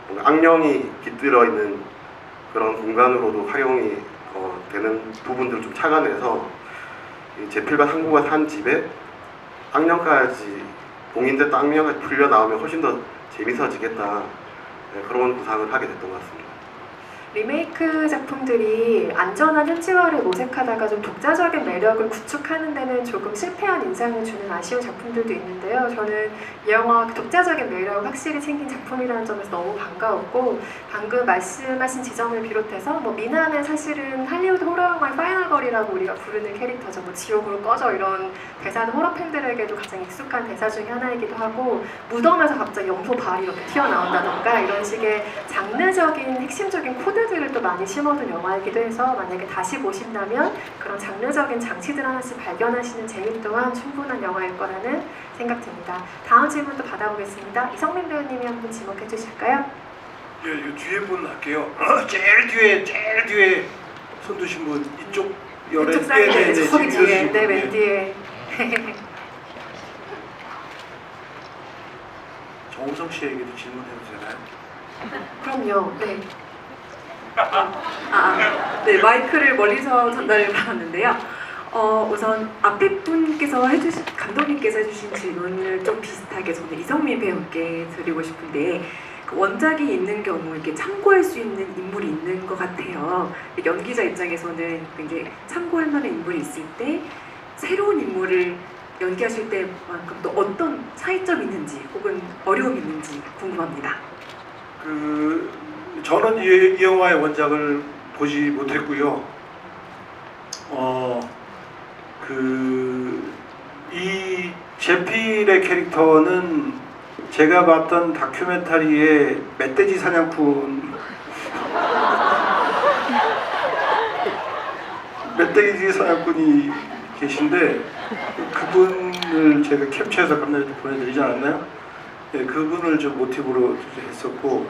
뭔가 악령이 깃들어 있는 그런 공간으로도 활용이 되는 부분들을 좀 착안해서 제필과 상구가 산 집에 악령까지 봉인됐던 악령까지 풀려 나오면 훨씬 더 재밌어지겠다, 그런 구상을 하게 됐던 것 같습니다. 리메이크 작품들이 안전한 현지화를 모색하다가 좀 독자적인 매력을 구축하는 데는 조금 실패한 인상을 주는 아쉬운 작품들도 있는데요. 저는 이 영화 독자적인 매력을 확실히 챙긴 작품이라는 점에서 너무 반가웠고, 방금 말씀하신 지점을 비롯해서 뭐 미나는 사실은 할리우드 호러 영화의 파이널 걸이라고 우리가 부르는 캐릭터죠. 뭐 지옥으로 꺼져 이런 대사는 호러 팬들에게도 가장 익숙한 대사 중에 하나이기도 하고, 무덤에서 갑자기 염소 발이 이렇게 튀어나온다던가 이런 식의 장르적인 핵심적인 코드들을 또 많이 심어둔 영화이기도 해서 만약에 다시 보신다면 그런 장르적인 장치들 하나씩 발견하시는 재미 또한 충분한 영화일 거라는 생각 듭니다. 다음 질문도 받아보겠습니다. 이성민 배우님이 한번 지목해 주실까요? 예, 이 뒤에 분 할게요. 제일 뒤에 손 드신 분 이쪽 열에 이쪽 사이드에 저기 뒤에, 네, 맨 예. 뒤에. 정우성 씨에게도 질문해도 되나요? 그럼요. 네. 네, 마이크를 멀리서 전달을 받았는데요. 우선 앞에 분께서 감독님께서 해주신 질문을 좀 비슷하게 저는 이성민 배우께 드리고 싶은데, 그 원작이 있는 경우 이렇게 참고할 수 있는 인물이 있는 것 같아요. 연기자 입장에서는 이제 참고할 만한 인물이 있을 때 새로운 인물을 연기하실 때만큼 또 어떤 차이점이 있는지 혹은 어려움이 있는지 궁금합니다. 저는 이 영화의 원작을 보지 못했고요. 이 제필의 캐릭터는 제가 봤던 다큐멘터리의 멧돼지 사냥꾼 멧돼지 사냥꾼이 계신데, 그분을 제가 캡처해서 감독님한테 보내드리지 않았나요? 네, 그분을 좀 모티브로 했었고,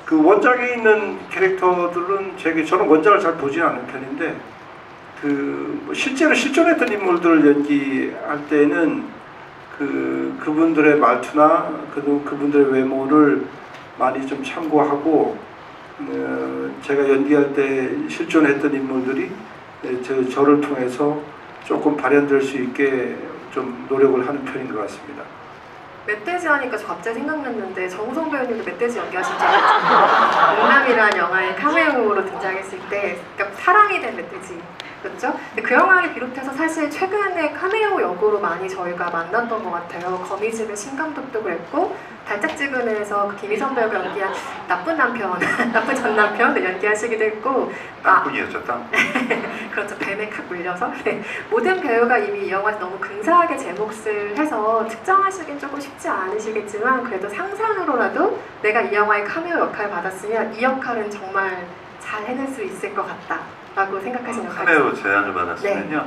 그 원작에 있는 캐릭터들은 저는 원작을 잘 보지 않는 편인데, 실제로 실존했던 인물들을 연기할 때는 그분들의 말투나 그분들의 외모를 많이 좀 참고하고, 제가 연기할 때 실존했던 인물들이 저를 통해서 조금 발현될 수 있게 좀 노력을 하는 편인 것 같습니다. 멧돼지 하니까 저 갑자기 생각났는데 정우성 배우님도 멧돼지 연기하신 줄 알았죠. 용남이라는 영화의 카메오로 등장했을 때, 그러니까 사랑이 된 멧돼지, 그렇죠? 근데 그 영화를 비롯해서 사실 최근에 카메오 역으로 많이 저희가 만났던 것 같아요. 거미집의 신감독도 그랬고, 달짝지근에서 그 김희선 배우가 연기한 나쁜 남편, 나쁜 전 남편을 연기하시기도 했고, 땅꾼이었죠, 땅꾼. 그렇죠. 뱀에 칵 물려서. 네. 모든 배우가 이미 이 영화에서 너무 근사하게 제 몫을 해서 측정하시긴 조금 쉽지 않으시겠지만, 그래도 상상으로라도 내가 이 영화의 카메오 역할을 받았으면 이 역할은 정말 잘 해낼 수 있을 것 같다 라고 생각하시는 카메오 제안을 받았으면요,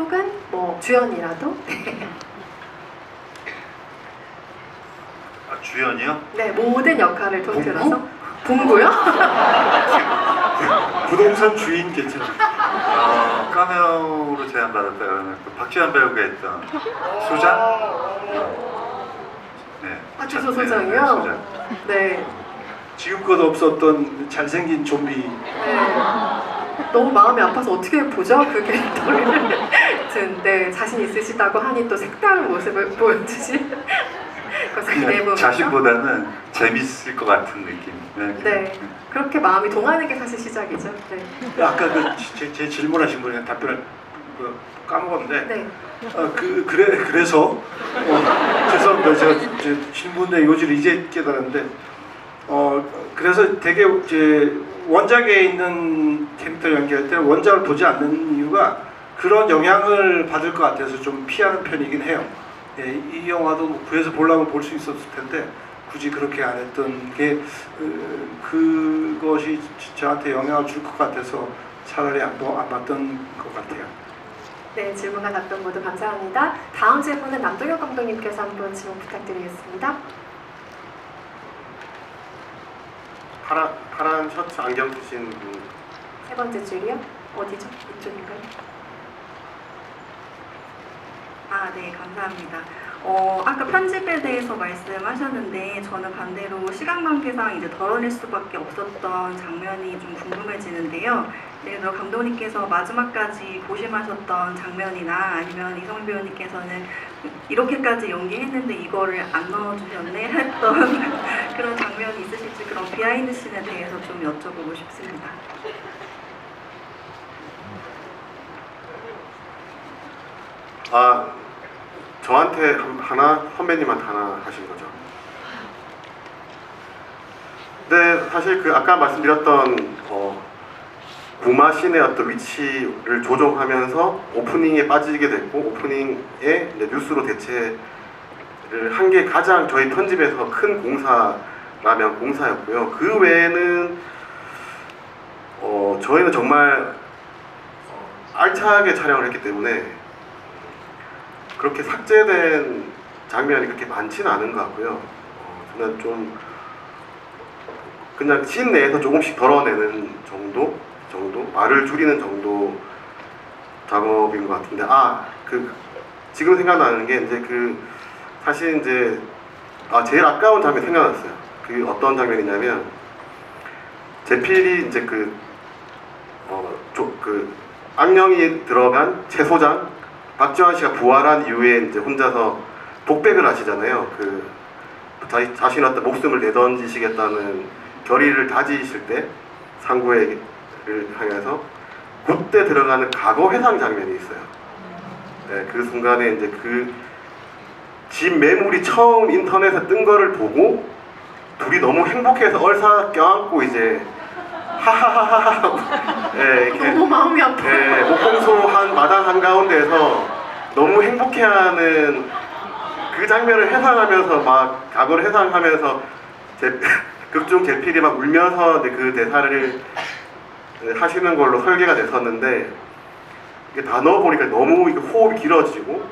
혹은 뭐 주연이라도 아, 주연이요? 네 모든 역할을 통틀어서 봉구요? 부동산 주인 괜찮아요. 카메오로 제안받았다 그러면 그 박지현 배우가 했던 소장? 네. 박지수 네, 소장이요? 네, 소장. 네. 지금껏 없었던 잘생긴 좀비. 네. 너무 마음이 아파서 어떻게 보죠? 그 캐릭터를. 아무튼 네 자신 있으시다고 하니 또 색다른 모습을 보여주신 것을 기대해 그냥 봅니다. 자신보다는 재밌을 것 같은 느낌. 네 그렇게 마음이 동하는 게 사실 시작이죠. 네. 아까 제 질문하신 분에 답변을 까먹었는데 네. 그래서 죄송합니다. 제가 이제 신분의 요지를 이제 깨달았는데 그래서 되게 이제 원작에 있는 캐릭터 연기할 때는 원작을 보지 않는 이유가 그런 영향을 받을 것 같아서 좀 피하는 편이긴 해요. 예, 이 영화도 구해서 보려면 볼 수 있었을 텐데 굳이 그렇게 안 했던 게 그것이 저한테 영향을 줄 것 같아서 차라리 안 봤던 것 같아요. 네, 질문과 답변 모두 감사합니다. 다음 질문은 남동혁 감독님께서 한번 질문 부탁드리겠습니다. 파란 셔츠 안경 쓰신 분. 세 번째 줄이요? 어디죠? 이쪽인가요? 네, 감사합니다. 아까 편집에 대해서 말씀하셨는데 저는 반대로 시간 관계상 이제 덜어낼 수밖에 없었던 장면이 좀 궁금해지는데요. 예를 들어 감독님께서 마지막까지 고심하셨던 장면이나 아니면 이성민 배우님께서는 이렇게까지 연기했는데 이거를 안 넣어주셨네 했던 그런 장면이 있으실지 그런 비하인드 씬에 대해서 좀 여쭤보고 싶습니다. 저한테 하나, 선배님한테 하나 하신 거죠. 근데 사실 그 아까 말씀드렸던 구마신의 어떤 위치를 조정하면서 오프닝에 빠지게 됐고 오프닝에 이제 뉴스로 대체를 한 게 가장 저희 편집에서 큰 공사라면 공사였고요. 그 외에는 저희는 정말 알차게 촬영을 했기 때문에 그렇게 삭제된 장면이 그렇게 많지는 않은 것 같고요. 저는 좀 그냥 씬 내에서 조금씩 덜어내는 정도 말을 줄이는 정도 작업인 것 같은데 지금 생각나는 게 이제 사실 이제 제일 아까운 장면 생각났어요. 그 어떤 장면이냐면 제필이 이제 악령이 들어간 최 소장 박지원 씨가 부활한 이후에 이제 혼자서 독백을 하시잖아요. 자신 어떤 목숨을 내던지시겠다는 결의를 다지실 때 상구를 향해서 그때 들어가는 과거 회상 장면이 있어요. 네, 그 순간에 이제 집 매물이 처음 인터넷에 뜬 거를 보고 둘이 너무 행복해서 얼싸 껴안고 이제 하하하하 네, 이렇게 너무 마음이 아파요. 네, 목공소 한 마당 한가운데에서 너무 행복해하는 그 장면을 회상하면서 막 과거를 회상하면서 극중 제필이 막 울면서 그 대사를 하시는 걸로 설계가 됐었는데 이게 다 넣어보니까 너무 호흡이 길어지고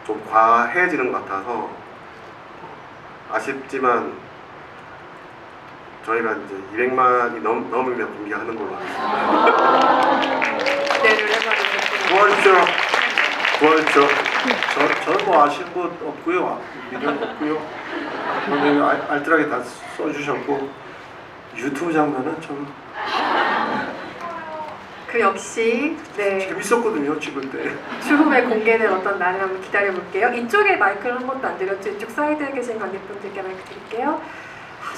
좀 과해지는 것 같아서 아쉽지만 저희가 이제 200만이 넘으면 공개하는 걸로 하겠습니다. 기대를 해봐주셨군요. 도와주십시오. 저는 뭐 아시는 것 없고요. 미련 없고요. 오늘 알뜰하게 다 써주셨고 유튜브 장면은 좀 그 역시 네 재밌었거든요. 찍을 때. 추후에 공개된 어떤 날을 한번 기다려 볼게요. 이쪽에 마이크를 한 번도 안 드렸죠. 이쪽 사이드에 계신 관객분들께 마이크 드릴게요.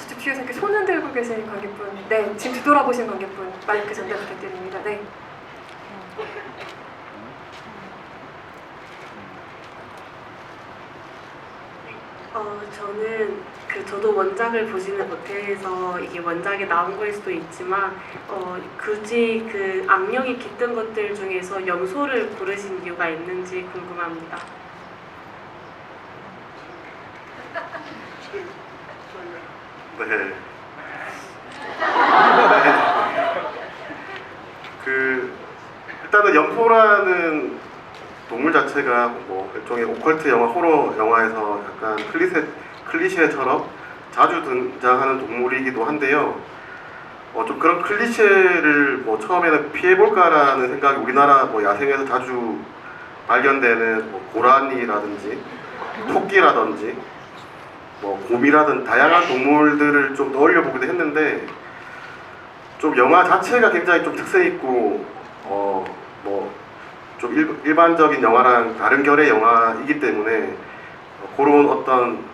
저쪽 뒤에서 이렇게 손을 들고 계신 관객분, 네 지금 뒤돌아보신 관객분 마이크 전달 부탁드립니다. 네. 저는 저도 원작을 보지는 못해서 이게 원작에 나온 거일 수도 있지만 굳이 악령이 깃든 것들 중에서 염소를 고르신 이유가 있는지 궁금합니다. 네. 일단 일단은 염소라는 동물 자체가 뭐 일종의 오컬트 영화, 호러 영화에서 약간 클리셰처럼 자주 등장하는 동물이기도 한데요. 좀 그런 클리셰를 뭐 처음에는 피해볼까라는 생각이 우리나라 뭐 야생에서 자주 발견되는 뭐 고라니라든지 토끼라든지 뭐 곰이라든 다양한 동물들을 좀 떠올려 보기도 했는데 좀 영화 자체가 굉장히 좀 특색 있고 뭐 좀 일반적인 영화랑 다른 결의 영화이기 때문에 그런 어떤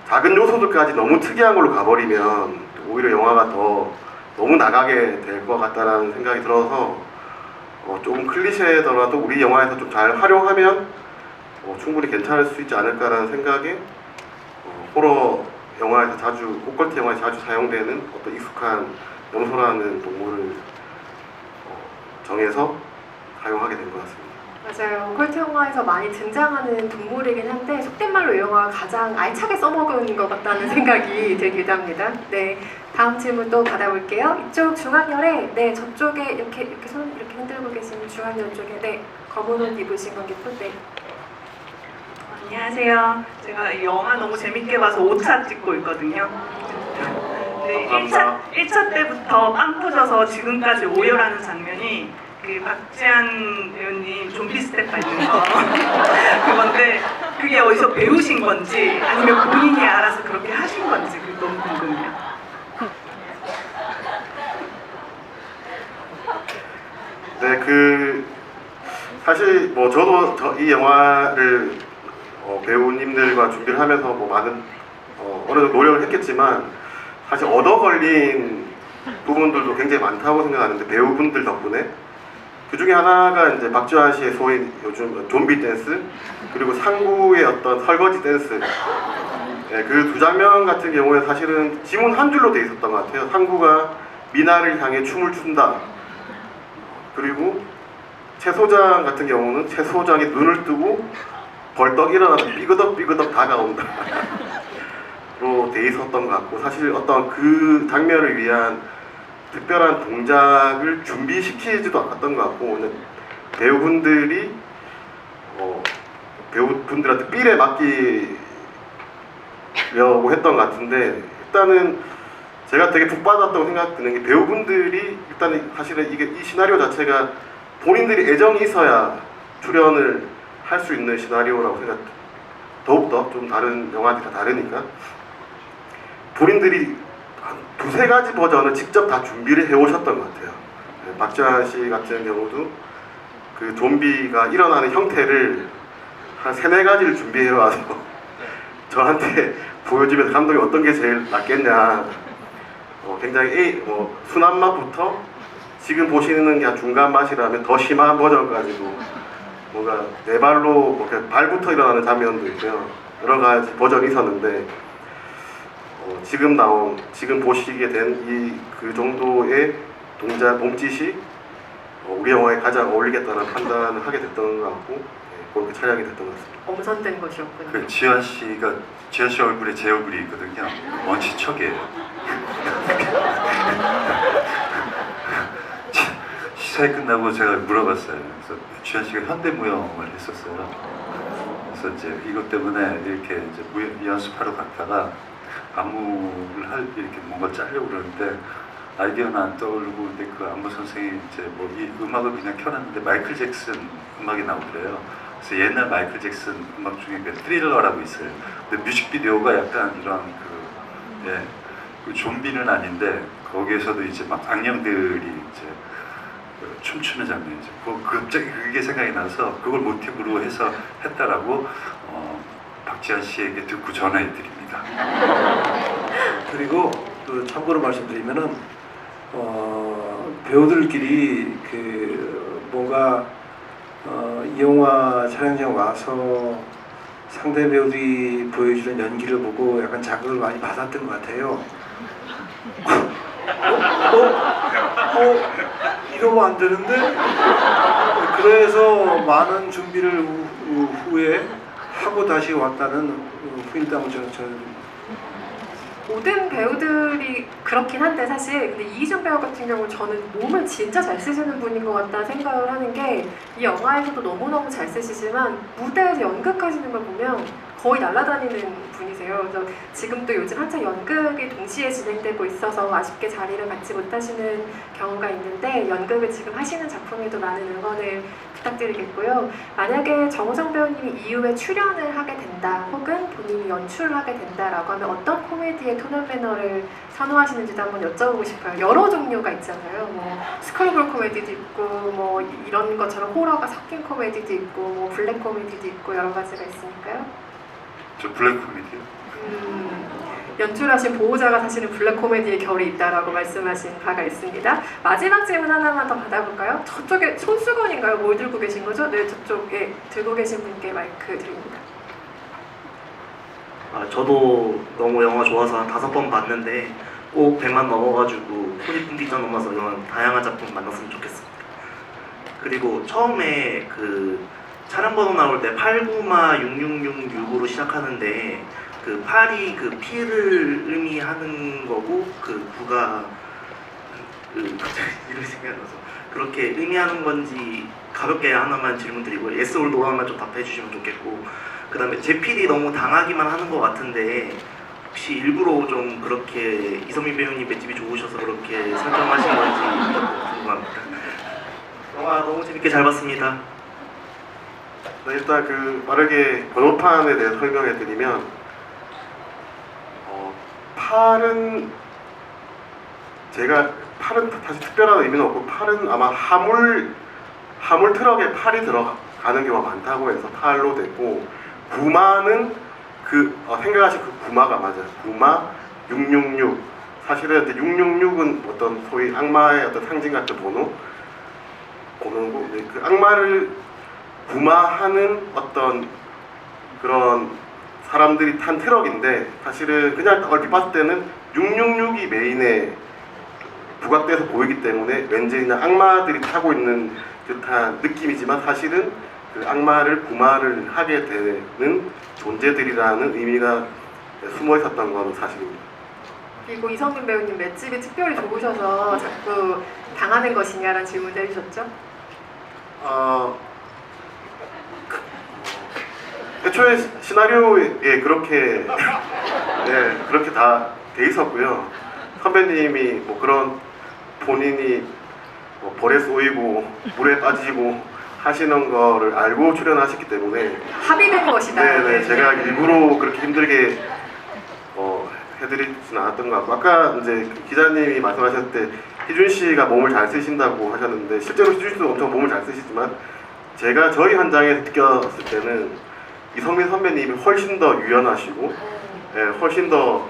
작은 요소들까지 너무 특이한 걸로 가버리면 오히려 영화가 더 너무 나가게 될 것 같다라는 생각이 들어서 조금 클리셰더라도 우리 영화에서 좀 잘 활용하면 충분히 괜찮을 수 있지 않을까라는 생각에 호러 영화에서 자주, 오컬트 영화에 자주 사용되는 어떤 익숙한 염소라는 동물을 정해서 사용하게 된 것 같습니다. 맞아요. 오컬트 영화에서 많이 등장하는 동물이긴 한데 속된 말로 이 영화가 가장 알차게 써먹은 것 같다는 생각이 들기도 합니다. 네, 다음 질문 또 받아볼게요. 이쪽 중앙열에 네 저쪽에 이렇게 손 이렇게 흔들고 계신 중앙열 쪽에 네 검은 옷 입으신 관객분 네. 안녕하세요. 제가 이 영화 너무 재밌게 봐서 5차 찍고 있거든요. 네, 감사합니다. 1차 때부터 빵 터져서 지금까지 오열하는 장면이 그 박지한 배우님 좀비 스텝 밟는 거 그건데 그게 어디서 배우신 건지 아니면 본인이 알아서 그렇게 하신 건지 그게 너무 궁금해요. 네, 사실 뭐 저도 이 영화를 배우님들과 준비를 하면서 뭐 많은 어느 정도 노력을 했겠지만 사실 얻어 걸린 부분들도 굉장히 많다고 생각하는데 배우분들 덕분에 그 중에 하나가 이제 박지환 씨의 소위 요즘 좀비 댄스 그리고 상구의 어떤 설거지 댄스 네, 그 두 장면 같은 경우에 사실은 지문 한 줄로 돼 있었던 것 같아요. 상구가 미나를 향해 춤을 춘다. 그리고 최 소장 같은 경우는 최 소장이 눈을 뜨고 벌떡 일어나서 삐그덕 다가온다 로 돼 있었던 것 같고 사실 어떤 그 장면을 위한 특별한 동작을 준비시키지도 않았던 것 같고 배우분들이 배우분들한테 삘에 맡기려고 했던 것 같은데 일단은 제가 되게 북받았다고 생각드는 게 배우분들이 일단은 사실은 이 시나리오 자체가 본인들이 애정이 있어야 출연을 할 수 있는 시나리오라고 생각. 더욱더 좀 다른 영화들이 다 다르니까 본인들이 한 두세 가지 버전을 직접 다 준비를 해오셨던 것 같아요. 네, 박지환 씨 같은 경우도 그 좀비가 일어나는 형태를 한 세네 가지를 준비해 와서 저한테 보여주면서 감독이 어떤 게 제일 낫겠냐. 굉장히 순한 맛부터 지금 보시는 게 한 중간 맛이라면 더 심한 버전 가지고 뭔가 네 발로 발부터 일어나는 장면도 있고요. 여러 가지 버전이 있었는데 지금 보시게 된 그 정도의 동작 몸짓이 우리 영화에 가장 어울리겠다는 판단을 하게 됐던 것 같고 그렇게 촬영이 됐던 것 같습니다. 엄선된 것이었군요. 그 지한 씨 얼굴에 제 얼굴이 있거든요. 원시척이에요. 시사회 끝나고 제가 물어봤어요. 그래서 지한 씨가 현대무용을 했었어요. 그래서 이제 이것 때문에 이렇게 이제 연습하러 갔다가 안무를 이렇게 뭔가 짜려고 그러는데 아이디어는 안 떠오르고 근데 그 안무 선생이 이제 뭐 이 음악을 그냥 켜놨는데 마이클 잭슨 음악이 나오더래요. 그래서 옛날 마이클 잭슨 음악 중에 그 트릴러라고 있어요. 근데 뮤직비디오가 약간 이런 그 좀비는 아닌데 거기에서도 이제 막 악령들이 이제 춤추는 장면이죠. 갑자기 그게 생각이 나서 그걸 모티브로 해서 했다라고 박지한 씨에게 듣고 전해드립니다. 그리고 또 참고로 말씀드리면은 배우들끼리 뭔가 이 영화 촬영장 와서 상대 배우들이 보여주는 연기를 보고 약간 자극을 많이 받았던 것 같아요. 이러면 안 되는데? 그래서 많은 준비를 후에 하고 다시 왔다는 후일담을 저는 모든 배우들이 그렇긴 한데 사실 근데 이희준 배우 같은 경우 저는 몸을 진짜 잘 쓰시는 분인 것 같다 생각을 하는 게 이 영화에서도 너무너무 잘 쓰시지만 무대에서 연극하시는 걸 보면 거의 날아다니는 분이세요. 그래서 지금도 요즘 한창 연극이 동시에 진행되고 있어서 아쉽게 자리를 갖지 못하시는 경우가 있는데 연극을 지금 하시는 작품에도 많은 응원을 부탁드리겠고요. 만약에 정우성 배우님이 이후에 출연을 하게 된다 혹은 본인이 연출을 하게 된다라고 하면 어떤 코미디의 톤 앤 매너를 선호하시는지도 한번 여쭤보고 싶어요. 여러 종류가 있잖아요. 뭐 스크롤볼 코미디도 있고 뭐 이런 것처럼 호러가 섞인 코미디도 있고 뭐 블랙 코미디도 있고 여러 가지가 있으니까요. 저 블랙 코미디요. 연출하신 보호자가 사실은 블랙 코미디의 결이 있다라고 말씀하신 바가 있습니다. 마지막 질문 하나만 더 받아볼까요? 저쪽에 손수건인가요? 뭘 들고 계신 거죠? 네, 저쪽에 들고 계신 분께 마이크 드립니다. 저도 너무 영화 좋아서 한 5번 봤는데 꼭 100만 넘어가지고 손익분기점 넘어서 이런 다양한 작품 만났으면 좋겠습니다. 그리고 처음에 그 촬영 번호 나올 때 89마 6666으로 시작하는데 그 8이 그 피를 의미하는 거고 그 9가 갑자기 이름이 생각이 나서 그렇게 의미하는 건지 가볍게 하나만 질문드리고 yes or no만 좀 답해 주시면 좋겠고 그 다음에 제필이 너무 당하기만 하는 것 같은데 혹시 일부러 좀 그렇게 이성민 배우님 맷집이 좋으셔서 그렇게 설정하신 건지 궁금합니다. 영화 너무 재밌게 잘 봤습니다. 네, 일단 그 빠르게 번호판에 대해서 설명해 드리면 팔은 사실 특별한 의미는 없고 팔은 아마 화물 트럭에 팔이 들어가는 경우가 많다고 해서 팔로 됐고 구마는 생각하신 그 구마가 맞아요. 구마 666 사실은 666은 어떤 소위 악마의 어떤 상징 같은 번호고 그 악마를 구마하는 어떤 그런 사람들이 탄 트럭인데 사실은 그냥 얼핏 봤을 때는 666이 메인에 부각돼서 보이기 때문에 왠지 그냥 악마들이 타고 있는 듯한 느낌이지만 사실은 그 악마를 구마를 하게 되는 존재들이라는 의미가 숨어 있었던 건 사실입니다. 그리고 이성민 배우님 맷집이 특별히 좋으셔서 자꾸 당하는 것이냐라는 질문도 해주셨죠? 애초에 시나리오에 그렇게 그렇게 다 돼 있었고요. 선배님이 뭐 그런 본인이 뭐 벌에 쏘이고 물에 빠지고 하시는 거를 알고 출연하셨기 때문에 합의된 것이다. 네네 제가 일부러 그렇게 힘들게 해드리진 않았던 것 같고 아까 이제 기자님이 말씀하셨을 때 희준 씨가 몸을 잘 쓰신다고 하셨는데 실제로 희준 씨도 엄청 몸을 잘 쓰시지만 제가 저희 현장에서 느꼈을 때는 이성민 선배님이 훨씬 더 유연하시고 훨씬 더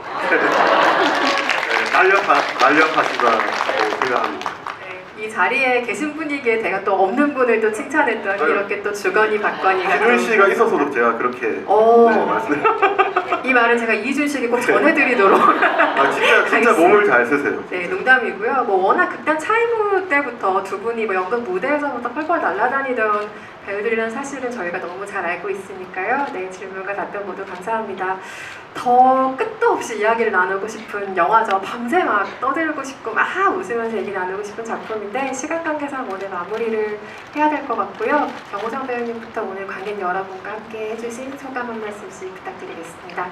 날렵하시다고 생각합니다. 이 자리에 계신 분이기에 제가 또 없는 분을 또 칭찬했더니 이렇게 또 주거니 받거니가 희준 씨가 있어서도 제가 그렇게 이 말은 제가 이준 씨에게 꼭 전해드리도록 진짜 몸을 잘 쓰세요. 네, 농담이고요. 뭐 워낙 극단 차이브 때부터 두 분이 뭐 연극 무대에서부터 펄펄 날아다니던 배우들이란 사실은 저희가 너무 잘 알고 있으니까요. 네, 질문과 답변 모두 감사합니다. 더 끝도 없이 이야기를 나누고 싶은 영화죠. 밤새 막 떠들고 싶고 막 웃으면서 얘기 나누고 싶은 작품인데 시간 관계상 오늘 마무리를 해야 될 것 같고요. 정우성 배우님부터 오늘 관객 여러분과 함께 해주신 소감 한 말씀씩 부탁드리겠습니다.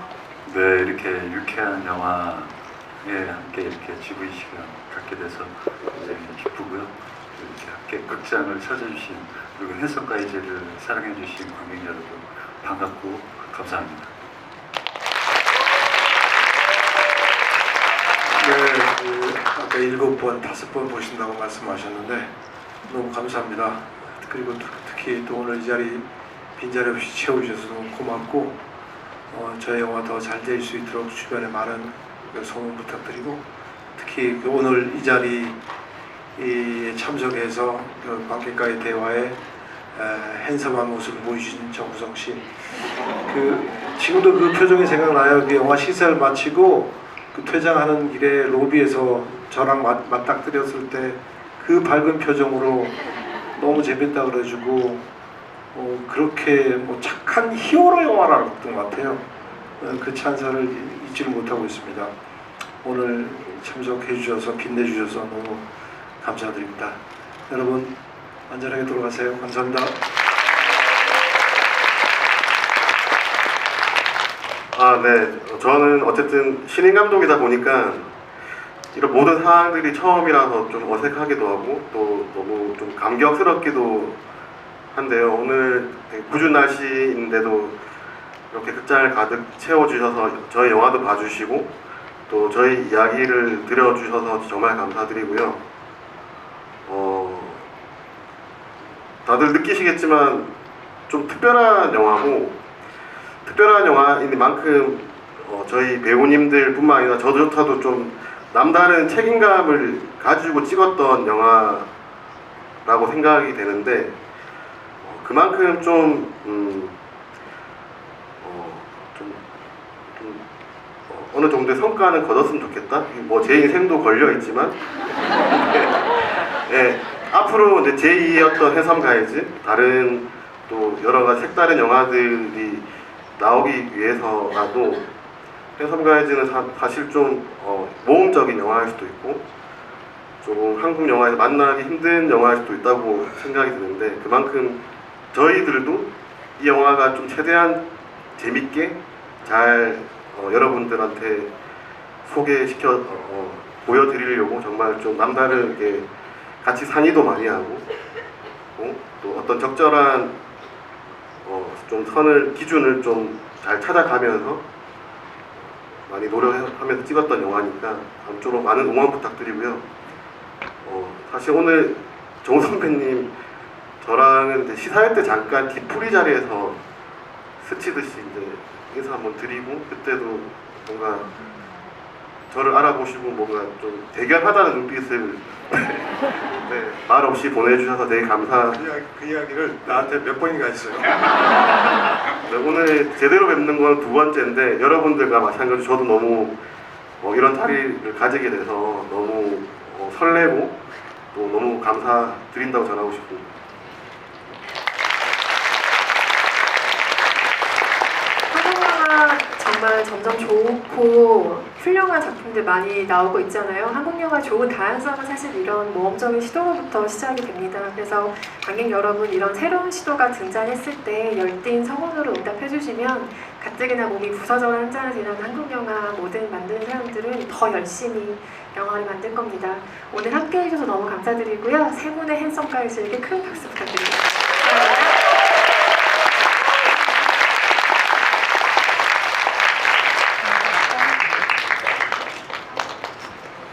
네, 이렇게 유쾌한 영화에 함께 이렇게 GV 시간 갖게 돼서 굉장히 기쁘고요. 이렇게 함께 극장을 찾아주신 그리고 해성가이제를 사랑해주신 관객 여러분 반갑고 감사합니다. 네, 아까 7번, 5번 보신다고 말씀하셨는데 너무 감사합니다. 그리고 특히 또 오늘 이 자리 빈자리 없이 채워주셔서 너무 고맙고 저희 영화 더 잘 될 수 있도록 주변에 많은 소문 부탁드리고 특히 오늘 이 자리에 참석해서 관객과의 대화에 핸섬한 모습을 보여주신 정우성 씨 지금도 그 표정이 생각나요. 그 영화 시사를 마치고 그 퇴장하는 길에 로비에서 저랑 맞닥뜨렸을 때 그 밝은 표정으로 너무 재밌다 그래가지고 그렇게 뭐 착한 히어로 영화라고 했던 것 같아요. 그 찬사를 잊지를 못하고 있습니다. 오늘 참석해 주셔서 빛내주셔서 너무 감사드립니다. 여러분 안전하게 돌아가세요. 감사합니다. 네. 저는 어쨌든 신인 감독이다 보니까 이런 모든 상황들이 처음이라서 좀 어색하기도 하고 또 너무 좀 감격스럽기도 한데요. 오늘 되게 궂은 날씨인데도 이렇게 극장을 가득 채워주셔서 저희 영화도 봐주시고 또 저희 이야기를 들려주셔서 정말 감사드리고요. 다들 느끼시겠지만 좀 특별한 영화고 특별한 영화인 만큼 저희 배우님들 뿐만 아니라 저조차도 좀 남다른 책임감을 가지고 찍었던 영화라고 생각이 되는데 그만큼 어느 정도의 성과는 거뒀으면 좋겠다. 뭐 제 인생도 걸려 있지만 예, 앞으로 이제 제2의 해섬 가이즈 다른 또 여러 가지 색다른 영화들이 나오기 위해서라도 해섬 가이즈는 사실 좀 모험적인 영화일 수도 있고 조금 한국 영화에서 만나기 힘든 영화일 수도 있다고 생각이 드는데 그만큼 저희들도 이 영화가 좀 최대한 재밌게 잘 여러분들한테 소개시켜 보여드리려고 정말 좀 남다르게 같이 상의도 많이 하고 또 어떤 적절한 좀 기준을 좀 잘 찾아가면서 많이 노력하면서 찍었던 영화니까 아무쪼록 많은 응원 부탁드리고요. 사실 오늘 정 선배님 저랑은 이제 시사회 때 잠깐 뒤풀이 자리에서 스치듯이 이제 인사 한번 드리고 그때도 뭔가 저를 알아보시고 뭔가 좀 대결하다는 눈빛을 네, 말 없이 보내주셔서 되게 그 이야기를 나한테 몇 번인가 했어요. 네, 오늘 제대로 뵙는 건 두 번째인데 여러분들과 마찬가지로 저도 너무 이런 자리를 가지게 돼서 너무 설레고 또 너무 감사드린다고 전하고 싶습니다. 한국영화 정말 점점 좋고 훌륭한 작품들 많이 나오고 있잖아요. 한국영화 좋은 다양성은 사실 이런 모험적인 시도로부터 시작이 됩니다. 그래서 관객 여러분 이런 새로운 시도가 등장했을 때 열띤 성원으로 응답해 주시면 가뜩이나 몸이 부서져라 한잔을 이런 한국영화 모든 만드는 사람들은 더 열심히 영화를 만들 겁니다. 오늘 함께 해주셔서 너무 감사드리고요. 세 분의 핸섬 가이즈에게 큰 박수 부탁드립니다.